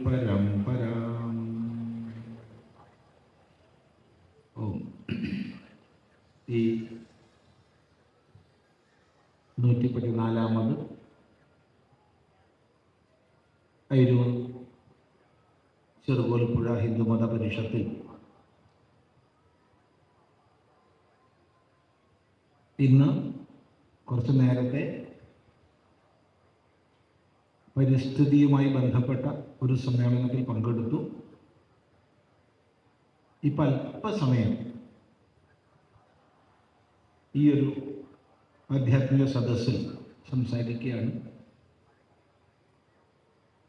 ഗുരുപരമ്പരാം. ഓം. ഈ 114 അയിരൂർ ചെറുകോൽപ്പുഴ ഹിന്ദുമത പരിഷത്തിൽ ഇന്ന് കുറച്ച് നേരത്തെ പരിസ്ഥിതിയുമായി ബന്ധപ്പെട്ട ഒരു സമ്മേളനത്തിൽ പങ്കെടുത്തു. ഇപ്പം അല്പസമയം ഈ ഒരു ആധ്യാത്മിക സദസ്സിൽ സംസാരിക്കുകയാണ്.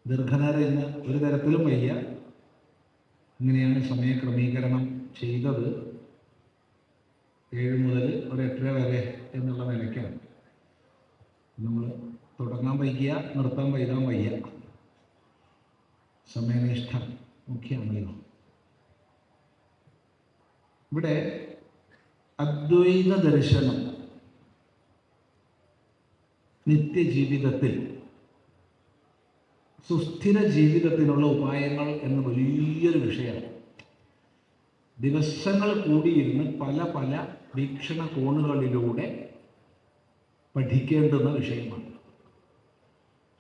ദീർഘനേരം ഇന്ന് ഒരു തരത്തിലും വയ്യ. ഇങ്ങനെയാണ് സമയക്രമീകരണം ചെയ്തത്. 7 മുതൽ ഒരു 8:30 വരെ എന്നുള്ള നിലയ്ക്കാണ്. നമ്മൾ തുടങ്ങാൻ വയ്യ, നിർത്താൻ വയ്യ. സമയനിഷ്ഠ മുഖ്യമാണല്ലോ. ഇവിടെ അദ്വൈത ദർശനം നിത്യജീവിതത്തിൽ സുസ്ഥിര ജീവിതത്തിനുള്ള ഉപായങ്ങൾ എന്ന വലിയൊരു വിഷയമാണ്. ദിവസങ്ങൾ കൂടിയിരുന്ന് പല വീക്ഷണകോണുകളിലൂടെ പഠിക്കേണ്ടുന്ന വിഷയമാണ്.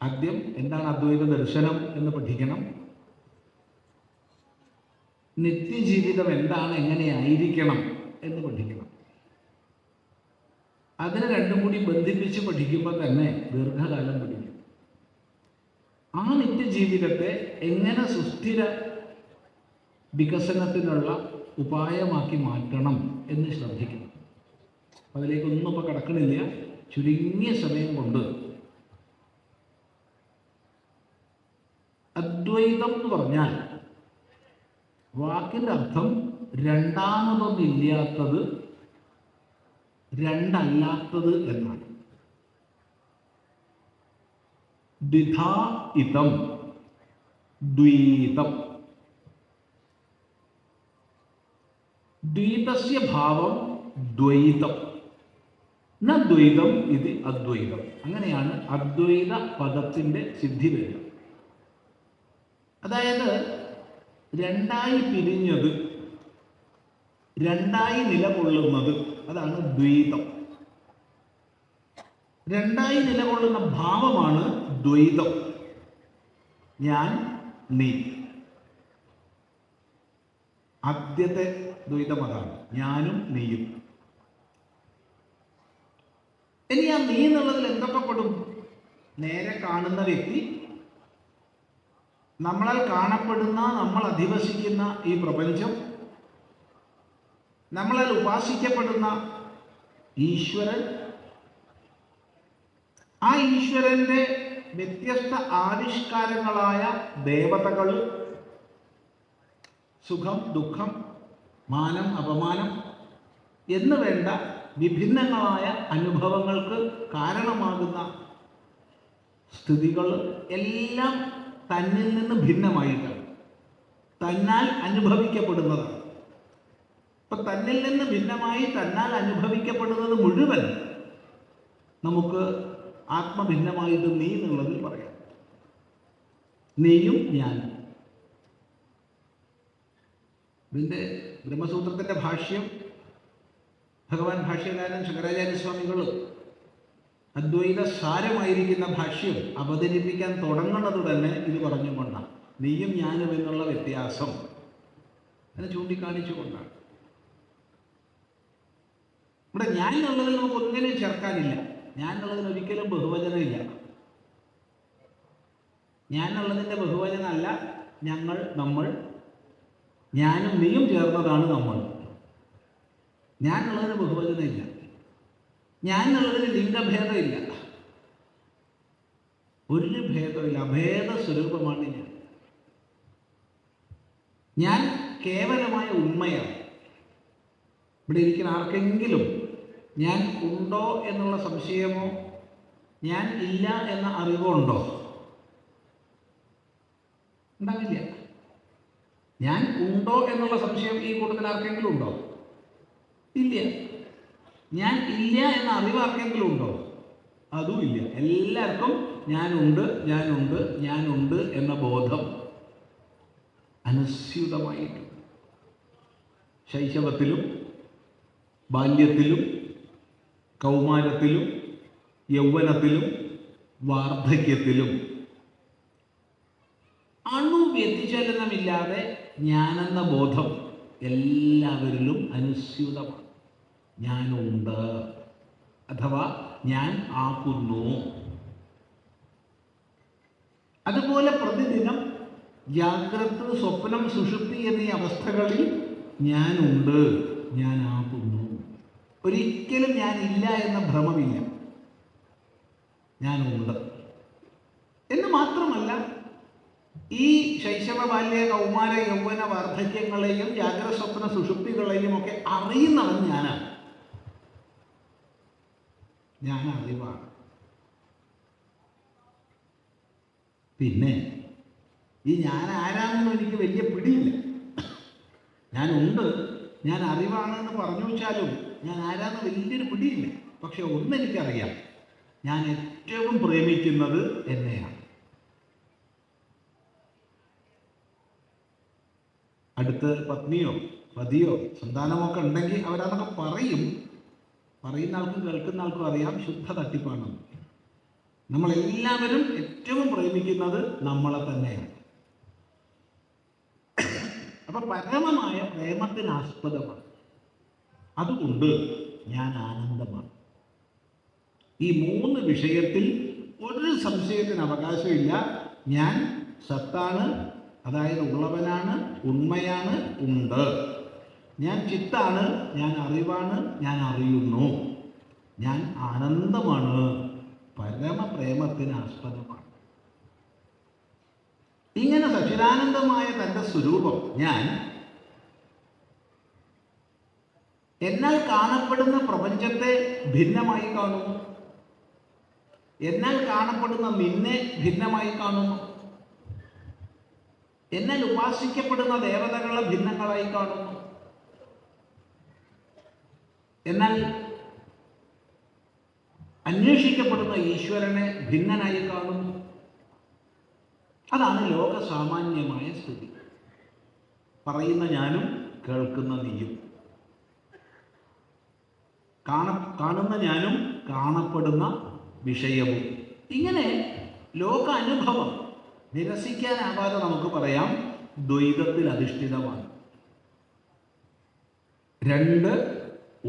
ആദ്യം എന്താണ് അദ്വൈത ദർശനം എന്ന് പഠിക്കണം. നിത്യജീവിതം എന്താണ്, എങ്ങനെയായിരിക്കണം എന്ന് പഠിക്കണം. അതിനെ രണ്ടും കൂടി ബന്ധിപ്പിച്ച് പഠിക്കുമ്പോൾ തന്നെ ദീർഘകാലം പഠിക്കും. ആ നിത്യജീവിതത്തെ എങ്ങനെ സുസ്ഥിര വികസനത്തിനുള്ള ഉപായമാക്കി മാറ്റണം എന്ന് ശ്രദ്ധിക്കണം. അതിലേക്കൊന്നും ഇപ്പോൾ കടക്കണില്ല. ചുരുങ്ങിയ സമയം കൊണ്ട് അദ്വൈതം എന്ന് പറഞ്ഞാൽ വാക്കിൻ്റെ അർത്ഥം രണ്ടാമതൊന്നില്ലാത്തത്, രണ്ടല്ലാത്തത് എന്നാണ്. ദ്വിധാ ഇതം ദ്വൈതം. ദ്വൈതസ്യ ഭാവം ദ്വൈതം, ന ദ്വൈതം ഇത് അദ്വൈതം. അങ്ങനെയാണ് അദ്വൈത പദത്തിൻ്റെ സിദ്ധി വരിക. അതായത് രണ്ടായി പിരിഞ്ഞത്, രണ്ടായി നിലകൊള്ളുന്നത്, അതാണ് ദ്വൈതം. രണ്ടായി നിലകൊള്ളുന്ന ഭാവമാണ് ദ്വൈതം. ഞാൻ, നീ. ആദ്യത്തെ ദ്വൈതം അതാണ്, ഞാനും നീയും. ഇനി ആ നീ എന്നുള്ളതിൽ എന്തൊക്കെ പെടും? നേരെ കാണുന്ന വ്യക്തി, നമ്മളാൽ കാണപ്പെടുന്ന, നമ്മൾ അധിവസിക്കുന്ന ഈ പ്രപഞ്ചം, നമ്മളാൽ ഉപാസിക്കപ്പെടുന്ന ഈശ്വരൻ, ആ ഈശ്വരൻ്റെ വ്യത്യസ്ത ആവിഷ്കാരങ്ങളായ ദേവതകൾ, സുഖം ദുഃഖം മാനം അപമാനം എന്ന് വേണ്ട വിഭിന്നങ്ങളായ അനുഭവങ്ങൾക്ക് കാരണമാകുന്ന സ്ഥിതികൾ എല്ലാം തന്നിൽ നിന്ന് ഭിന്നമായിട്ടാണ്, തന്നാൽ അനുഭവിക്കപ്പെടുന്നതാണ്. അപ്പം തന്നിൽ നിന്ന് ഭിന്നമായി തന്നാൽ അനുഭവിക്കപ്പെടുന്നത് മുഴുവൻ നമുക്ക് ആത്മഭിന്നമായിട്ട് നീ എന്നുള്ളതിൽ പറയാം. നീയും ഞാനും. ഇതിൻ്റെ ബ്രഹ്മസൂത്രത്തിൻ്റെ ഭാഷ്യം ഭഗവാൻ ഭാഷ്യകാരൻ ശങ്കരാചാര്യസ്വാമികൾ അദ്വൈത സാരമായിരിക്കുന്ന ഭാഷ്യം അവതരിപ്പിക്കാൻ തുടങ്ങുന്നത് തന്നെ ഇത് പറഞ്ഞുകൊണ്ടാണ്. നീയും ഞാനും എന്നുള്ള വ്യത്യാസം അതിനെ ചൂണ്ടിക്കാണിച്ചുകൊണ്ടാണ്. ഇവിടെ ഞാൻ എന്നുള്ളതിൽ നമുക്ക് ഒന്നിനും ചേർക്കാനില്ല. ഞാൻ എന്നുള്ളതിന് ഒരിക്കലും ബഹുവചനമില്ല. ഞാൻ എന്നുള്ളതിൻ്റെ ബഹുവചനമല്ല ഞങ്ങൾ, നമ്മൾ. ഞാനും നീയും ചേർന്നതാണ് നമ്മൾ. ഞാൻ എന്നുള്ളതിന് ബഹുവചനമില്ല. ഞാൻ എന്നുള്ളതിന് ലിംഗഭേദമില്ല. ഒരു ഭേദമില്ല. അഭേദ സ്വരൂപമാണ് ഞാൻ. ഞാൻ കേവലമായ ഉണ്മയാണ്. ഇവിടെ ഇരിക്കുന്ന ആർക്കെങ്കിലും ഞാൻ ഉണ്ടോ എന്നുള്ള സംശയമോ ഞാൻ ഇല്ല എന്ന അറിവോ ഉണ്ടോ? ഉണ്ടാവില്ല. ഞാൻ ഉണ്ടോ എന്നുള്ള സംശയം ഈ കൂട്ടത്തിൽ ആർക്കെങ്കിലും ഉണ്ടോ? ഇല്ല. ഞാൻ ഇല്ല എന്ന അറിവ് ആർക്കെങ്കിലും ഉണ്ടോ? അതും ഇല്ല. എല്ലാവർക്കും ഞാനുണ്ട് എന്ന ബോധം അനുസ്യൂതമായിട്ടുണ്ട്. ശൈശവത്തിലും ബാല്യത്തിലും കൗമാരത്തിലും യൗവനത്തിലും വാർദ്ധക്യത്തിലും വ്യതിചലനമില്ലാതെ ഞാനെന്ന ബോധം എല്ലാവരിലും അനുസ്യൂതമാണ്. ഞാനുണ്ട് അഥവാ ഞാൻ ആകുന്നു. അതുപോലെ പ്രതിദിനം ജാഗ്രത, സ്വപ്നം, സുഷുപ്തി എന്നീ അവസ്ഥകളിൽ ഞാനുണ്ട്, ഞാനാകുന്നു. ഒരിക്കലും ഞാനില്ല എന്ന ഭ്രമമില്ല, ഞാനുണ്ട് എന്ന് മാത്രമല്ല, ഈ ശൈശവ, ബാല്യ, കൗമാര, യൗവന, വാർദ്ധക്യങ്ങളെയും ജാഗ്രത, സ്വപ്ന, സുഷുപ്തികളെയും ഒക്കെ അറിയുന്നവൻ ഞാനാണ്. ഞാൻ അറിവാണ്. പിന്നെ ഈ ഞാൻ ആരാണെന്നും എനിക്ക് വലിയ പിടിയില്ല. ഞാനുണ്ട്, ഞാൻ അറിവാണെന്ന് പറഞ്ഞു വെച്ചാലും ഞാൻ ആരാന്ന് വലിയൊരു പിടിയില്ല. പക്ഷെ ഒന്നെനിക്കറിയാം, ഞാൻ ഏറ്റവും പ്രേമിക്കുന്നത് എന്നെയാണ്. അടുത്ത് പത്നിയോ പതിയോ സന്താനമൊക്കെ ഉണ്ടെങ്കിൽ അവരതൊക്കെ പറയും. പറയുന്ന ആൾക്കും കേൾക്കുന്ന ആൾക്കും അറിയാം ശുദ്ധ തട്ടിപ്പാണെന്ന്. നമ്മളെല്ലാവരും ഏറ്റവും പ്രേമിക്കുന്നത് നമ്മളെ തന്നെയാണ്. അപ്പൊ പരമമായ പ്രേമത്തിനാസ്പദമാണ്. അതുകൊണ്ട് ഞാൻ ആനന്ദമാണ്. ഈ മൂന്ന് വിഷയത്തിൽ ഒരു സംശയത്തിന് അവകാശമില്ല. ഞാൻ സത്താണ്, അതായത് ഉള്ളവനാണ്, ഉണ്മയാണ്, ഉണ്ട്. ഞാൻ ചിത്താണ്, ഞാൻ അറിവാണ്, ഞാൻ അറിയുന്നു. ഞാൻ ആനന്ദമാണ്, പരമപ്രേമത്തിന് ആസ്പദമാണ്. ഇങ്ങനെ സച്ചിദാനന്ദമായ തൻ്റെ സ്വരൂപം ഞാൻ എന്നാൽ കാണപ്പെടുന്ന പ്രപഞ്ചത്തെ ഭിന്നമായി കാണുന്നു. എന്നാൽ കാണപ്പെടുന്ന നിന്നെ ഭിന്നമായി കാണുന്നു. എന്നാൽ ഉപാസിക്കപ്പെടുന്ന ദേവതകളെ ഭിന്നങ്ങളായി കാണുന്നു. എന്നാൽ അന്വേഷിക്കപ്പെടുന്ന ഈശ്വരനെ ഭിന്നനായി കാണുന്നു. അതാണ് ലോകസാമാന്യമായ സ്ഥിതി. പറയുന്ന ഞാനും കേൾക്കുന്ന നീയും, കാണുന്ന ഞാനും കാണപ്പെടുന്ന വിഷയവും. ഇങ്ങനെ ലോക അനുഭവം നിരസിക്കാനാവാതെ നമുക്ക് പറയാം ദ്വൈതത്തിൽ അധിഷ്ഠിതമാണ്. രണ്ട്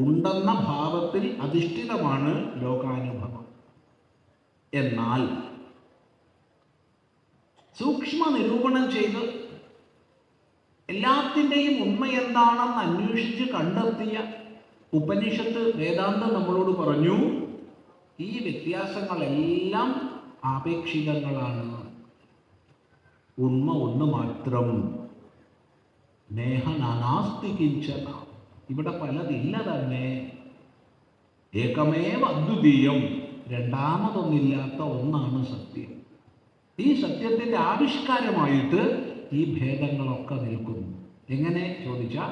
ഉണ്ടെന്ന ഭാവത്തിൽ അധിഷ്ഠിതമാണ് ലോകാനുഭവം. എന്നാൽ സൂക്ഷ്മ നിരൂപണം ചെയ്ത് എല്ലാത്തിൻ്റെയും ഉണ്മ എന്താണെന്ന് അന്വേഷിച്ച് കണ്ടെത്തിയ ഉപനിഷത്ത്, വേദാന്തം നമ്മളോട് പറഞ്ഞു, ഈ വ്യത്യാസങ്ങളെല്ലാം ആപേക്ഷികങ്ങളാണ്. ഉണ്മ ഒന്ന് മാത്രം. നേഹ നാനാസ്തി കിഞ്ചന. ഇവിടെ പലതില്ല തന്നെ. ഏകമേവ അദ്വിതീയം. രണ്ടാമതൊന്നില്ലാത്ത ഒന്നാണ് സത്യം. ഈ സത്യത്തിൻ്റെ ആവിഷ്കാരമായിട്ട് ഈ ഭേദങ്ങളൊക്കെ നിൽക്കുന്നു. എങ്ങനെ ചോദിച്ചാൽ,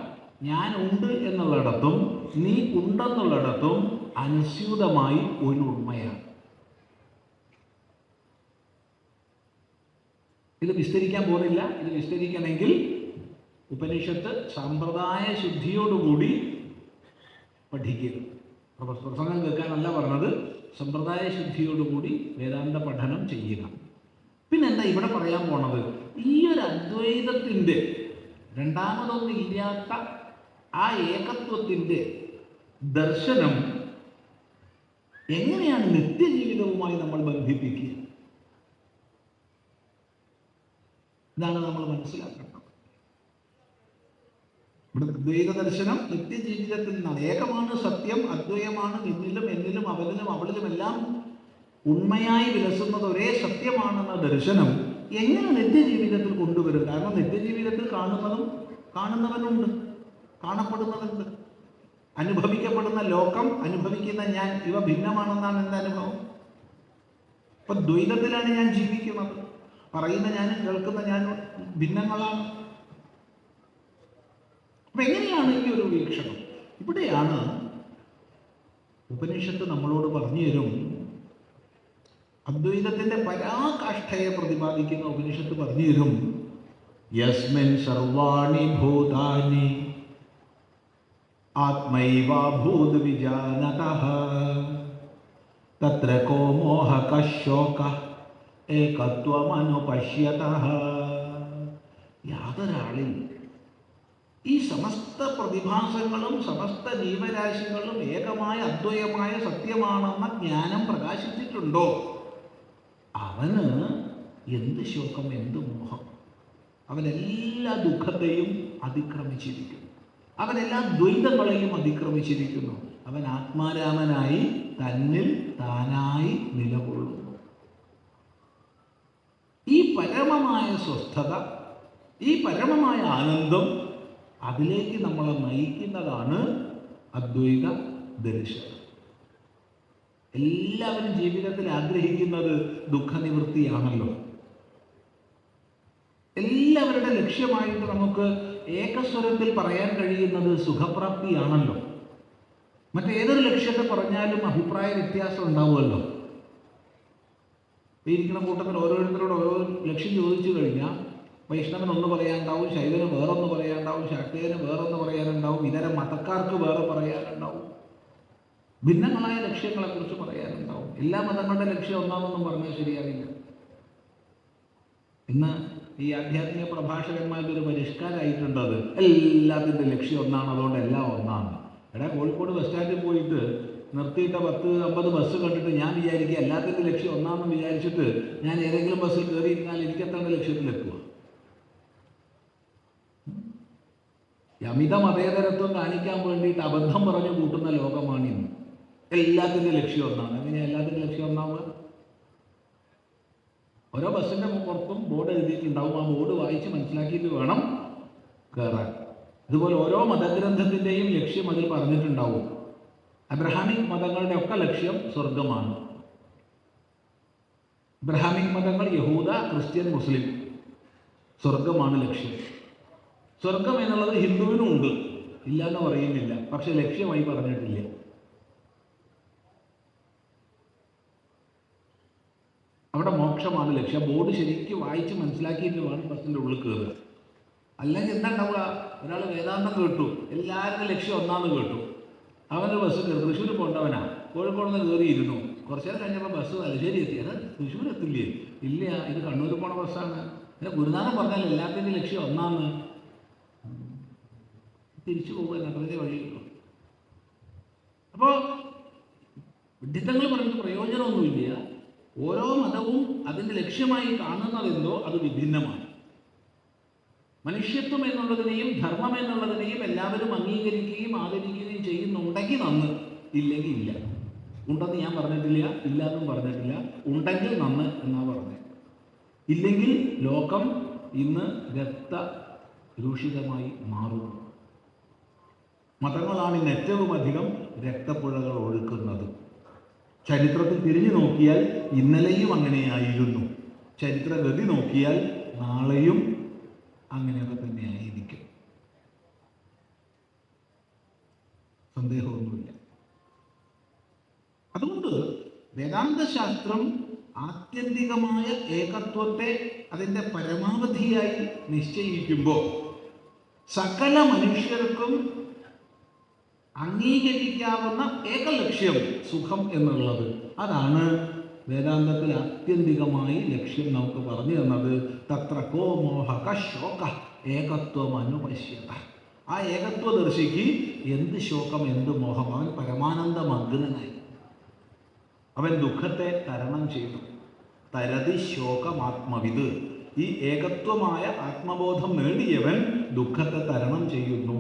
ഞാൻ ഉണ്ട് എന്നുള്ളിടത്തും നീ ഉണ്ടെന്നുള്ളിടത്തും അനുസ്യൂതമായി ഒരു ഉണ്മയാണ്. ഇത് വിസ്തരിക്കാൻ പോകുന്നില്ല. ഇത് വിസ്തരിക്കണമെങ്കിൽ ഉപനിഷത്ത് സമ്പ്രദായ ശുദ്ധിയോടുകൂടി പഠിക്കുക. പ്രസംഗം കേൾക്കാനല്ല പറഞ്ഞത്, സമ്പ്രദായ ശുദ്ധിയോടുകൂടി വേദാന്ത പഠനം ചെയ്യുക. പിന്നെന്താ ഇവിടെ പറയാൻ പോണത്? ഈ ഒരു അദ്വൈതത്തിൻ്റെ, രണ്ടാമതൊന്നില്ലാത്ത ആ ഏകത്വത്തിൻ്റെ ദർശനം എങ്ങനെയാണ് നിത്യജീവിതവുമായി നമ്മൾ ബന്ധിപ്പിക്കുക? ഇതാണ് നമ്മൾ മനസ്സിലാക്കേണ്ടത്. ഇവിടെ ദ്വൈത ദർശനം നിത്യജീവിതത്തിൽ നിന്നാണ്. ഏകമാണ് സത്യം, അദ്വയമാണ് നിന്നിലും എന്നിലും അവനിലും അവളിലും എല്ലാം ഉണ്മയായി വിലസുന്നത് ഒരേ സത്യമാണെന്ന ദർശനം എങ്ങനെ നിത്യജീവിതത്തിൽ കൊണ്ടുവരും? കാരണം നിത്യജീവിതത്തിൽ കാണുന്നവനുണ്ട്, കാണപ്പെടുന്നതുണ്ട്. അനുഭവിക്കപ്പെടുന്ന ലോകം, അനുഭവിക്കുന്ന ഞാൻ, ഇവ ഭിന്നമാണെന്നാണ് എൻ്റെ അനുഭവം. ഇപ്പൊ ദ്വൈതത്തിലാണ് ഞാൻ ജീവിക്കുന്നത്. പറയുന്ന ഞാനും കേൾക്കുന്ന ഞാനും ഭിന്നങ്ങളാണ്. അപ്പൊ എങ്ങനെയാണ് ഈ ഒരു വീക്ഷണം? ഇവിടെയാണ് ഉപനിഷത്ത് നമ്മളോട് പറഞ്ഞു തരും. അദ്വൈതത്തിൻ്റെ പരാകാഷ്ഠയെ പ്രതിപാദിക്കുന്ന ഉപനിഷത്ത് പറഞ്ഞു തരും, യസ്മിൻ സർവാണി ഭൂതാനി ആത്മൈവാഭൂത് വിജാനതഃ തത്ര കോ മോഹഃ ശോകഃ ഏകത്വമനുപശ്യതഃ. യാതൊരാളിൽ ഈ സമസ്ത പ്രതിഭാസങ്ങളും സമസ്ത ജീവരാശികളും ഏകമായ അദ്വയമായ സത്യമാണെന്ന ജ്ഞാനം പ്രകാശിച്ചിട്ടുണ്ടോ, അവന് എന്ത് ശോകം, എന്ത് മോഹം? അവനെല്ലാ ദുഃഖത്തെയും അതിക്രമിച്ചിരിക്കുന്നു, അവനെല്ലാ ദ്വൈതങ്ങളെയും അതിക്രമിച്ചിരിക്കുന്നു. അവൻ ആത്മാരാമനായി തന്നിൽ താനായി നിലകൊള്ളുന്നു. ഈ പരമമായ സ്വസ്ഥത, ഈ പരമമായ ആനന്ദം, അതിലേക്ക് നമ്മളെ നയിക്കുന്നതാണ് അദ്വൈത ദർശനം. എല്ലാവരും ജീവിതത്തിൽ ആഗ്രഹിക്കുന്നത് ദുഃഖനിവൃത്തിയാണല്ലോ. എല്ലാവരുടെ ലക്ഷ്യമായിട്ട് നമുക്ക് ഏകസ്വരത്തിൽ പറയാൻ കഴിയുന്നത് സുഖപ്രാപ്തിയാണല്ലോ. മറ്റേതൊരു ലക്ഷ്യത്തെ പറഞ്ഞാലും അഭിപ്രായ വ്യത്യാസം ഉണ്ടാവുമല്ലോ. ഇരിക്കുന്ന കൂട്ടത്തിൽ ഓരോരുത്തരോട് ഓരോ ലക്ഷ്യം ചോദിച്ചു കഴിഞ്ഞാൽ വൈഷ്ണവൻ ഒന്ന് പറയാനുണ്ടാവും, ശൈവന് വേറൊന്ന് പറയാനുണ്ടാവും, ശാക്തേയന് വേറൊന്ന് പറയാനുണ്ടാവും, ഇതര മതക്കാർക്ക് വേറെ പറയാനുണ്ടാവും, ഭിന്നങ്ങളായ ലക്ഷ്യങ്ങളെക്കുറിച്ച് പറയാനുണ്ടാവും. എല്ലാ മതങ്ങളുടെ ലക്ഷ്യം ഒന്നാമെന്നും പറഞ്ഞാൽ ശരിയാവില്ല. ഇന്ന് ഈ ആധ്യാത്മിക പ്രഭാഷകന്മാരുടെ ഒരു പരിഷ്കാരമായിട്ടുണ്ടത്, എല്ലാത്തിൻ്റെ ലക്ഷ്യം ഒന്നാണ്, അതുകൊണ്ട് എല്ലാം ഒന്നാണ്. എടാ, കോഴിക്കോട് ബസ് സ്റ്റാൻഡിൽ പോയിട്ട് നിർത്തിയിട്ട 10-50 ബസ് കണ്ടിട്ട് ഞാൻ വിചാരിക്കുക എല്ലാത്തിൻ്റെ ലക്ഷ്യം ഒന്നാമെന്ന് വിചാരിച്ചിട്ട് ഞാൻ ഏതെങ്കിലും ബസ്സിൽ കയറിയിരുന്നാൽ എനിക്കെത്തേണ്ട ലക്ഷ്യത്തിലെത്തുക. അമിത മതേതരത്വം കാണിക്കാൻ വേണ്ടിയിട്ട് അബദ്ധം പറഞ്ഞു കൂട്ടുന്ന ലോകമാണിന്ന്. എല്ലാത്തിൻ്റെ ലക്ഷ്യം ഒന്നാണ്. എങ്ങനെയാണ് എല്ലാത്തിൻ്റെ ലക്ഷ്യം ഒന്നാവുക? ഓരോ ബസ്സിൻ്റെ പുറത്തും ബോർഡ് എഴുതിയിട്ടുണ്ടാവും. ആ ബോർഡ് വായിച്ച് മനസ്സിലാക്കിയിട്ട് വേണം കയറാൻ. അതുപോലെ ഓരോ മതഗ്രന്ഥത്തിൻ്റെയും ലക്ഷ്യം അതിൽ പറഞ്ഞിട്ടുണ്ടാവും. അബ്രഹാമിക് മതങ്ങളുടെ ഒക്കെ ലക്ഷ്യം സ്വർഗമാണ്. അബ്രഹാമിക് മതങ്ങൾ യഹൂദ, ക്രിസ്ത്യൻ, മുസ്ലിം, സ്വർഗമാണ് ലക്ഷ്യം. സ്വർഗം എന്നുള്ളത് ഹിന്ദുവിനും ഉണ്ട്, ഇല്ല എന്ന് പറയുന്നില്ല, പക്ഷെ ലക്ഷ്യമായി പറഞ്ഞിട്ടില്ല. അവിടെ മോക്ഷമാണ് ലക്ഷ്യം. ബോർഡ് ശരിക്കും വായിച്ച് മനസ്സിലാക്കിയിട്ട് വേണം ബസ്സിൻ്റെ ഉള്ളിൽ കയറുക. അല്ലെങ്കിൽ എന്താ ഉണ്ടാവുക? ഒരാൾ വേദാന്തം കേട്ടു, എല്ലാവരുടെ ലക്ഷ്യം ഒന്നാന്ന് കേട്ടു, അവൻ്റെ ബസ് കയറി തൃശ്ശൂർ പോകേണ്ടവനാ, കോഴിക്കോട് നിന്ന് കയറിയിരുന്നു. കുറച്ചു നേരം കഴിഞ്ഞപ്പോൾ ബസ് തലശ്ശേരി എത്തി. അത് തൃശ്ശൂർ എത്തില്ലേ? ഇല്ല, ഇത് കണ്ണൂർ പോണ ബസ്സാണ്. പിന്നെ ഗുരുനാഥൻ പറഞ്ഞാൽ എല്ലാത്തിൻ്റെ ലക്ഷ്യം ഒന്നാന്ന്. തിരിച്ചു പോകുക എന്നതിൻ്റെ വഴിയുള്ളൂ. അപ്പോൾ വിഡിത്തങ്ങൾ പറഞ്ഞിട്ട് പ്രയോജനമൊന്നുമില്ല. ഓരോ മതവും അതിൻ്റെ ലക്ഷ്യമായി കാണുന്നതെന്തോ അത് വിഭിന്നമാണ്. മനുഷ്യത്വം എന്നുള്ളതിനെയും ധർമ്മം എന്നുള്ളതിനെയും എല്ലാവരും അംഗീകരിക്കുകയും ആദരിക്കുകയും ചെയ്യുന്നുണ്ടെങ്കിൽ നന്ന്, ഇല്ലെങ്കിൽ ഇല്ല. ഉണ്ടെന്ന് ഞാൻ പറഞ്ഞിട്ടില്ല, ഇല്ല എന്നും പറഞ്ഞിട്ടില്ല. ഉണ്ടെങ്കിൽ നന്ന് എന്നാ പറഞ്ഞത്. ഇല്ലെങ്കിൽ ലോകം ഇന്ന് രക്തരൂഷിതമായി മാറുന്നു. മതങ്ങളാണ് ഇന്ന് ഏറ്റവും അധികം രക്തപ്പുഴകൾ ഒഴുക്കുന്നത്. ചരിത്രത്തിൽ തിരിഞ്ഞു നോക്കിയാൽ ഇന്നലെയും അങ്ങനെയായിരുന്നു. ചരിത്രഗതി നോക്കിയാൽ നാളെയും അങ്ങനെയൊക്കെ തന്നെയായിരിക്കും. സന്ദേഹമൊന്നുമില്ല. അതുകൊണ്ട് വേദാന്ത ശാസ്ത്രം ആത്യന്തികമായ ഏകത്വത്തെ അതിൻ്റെ പരമാവധിയായി നിശ്ചയിക്കുമ്പോൾ സകല മനുഷ്യർക്കും അംഗീകരിക്കാവുന്ന ഏക ലക്ഷ്യം സുഖം എന്നുള്ളത്, അതാണ് വേദാന്തത്തിൽ ആത്യന്തികമായി ലക്ഷ്യം നമുക്ക് പറഞ്ഞു തന്നത്. തത്ര കോ മോഹക ശോക ഏകത്വം അനുപശ്യത. ആ ഏകത്വദർശിക്ക് എന്ത് ശോകം, എന്ത് മോഹം? അവൻ പരമാനന്ദമഗ്നനായി, അവൻ ദുഃഖത്തെ തരണം ചെയ്തു. തരതി ശോകമാത്മവിത്. ഈ ഏകത്വമായ ആത്മബോധം നേടിയവൻ ദുഃഖത്തെ തരണം ചെയ്യുന്നു.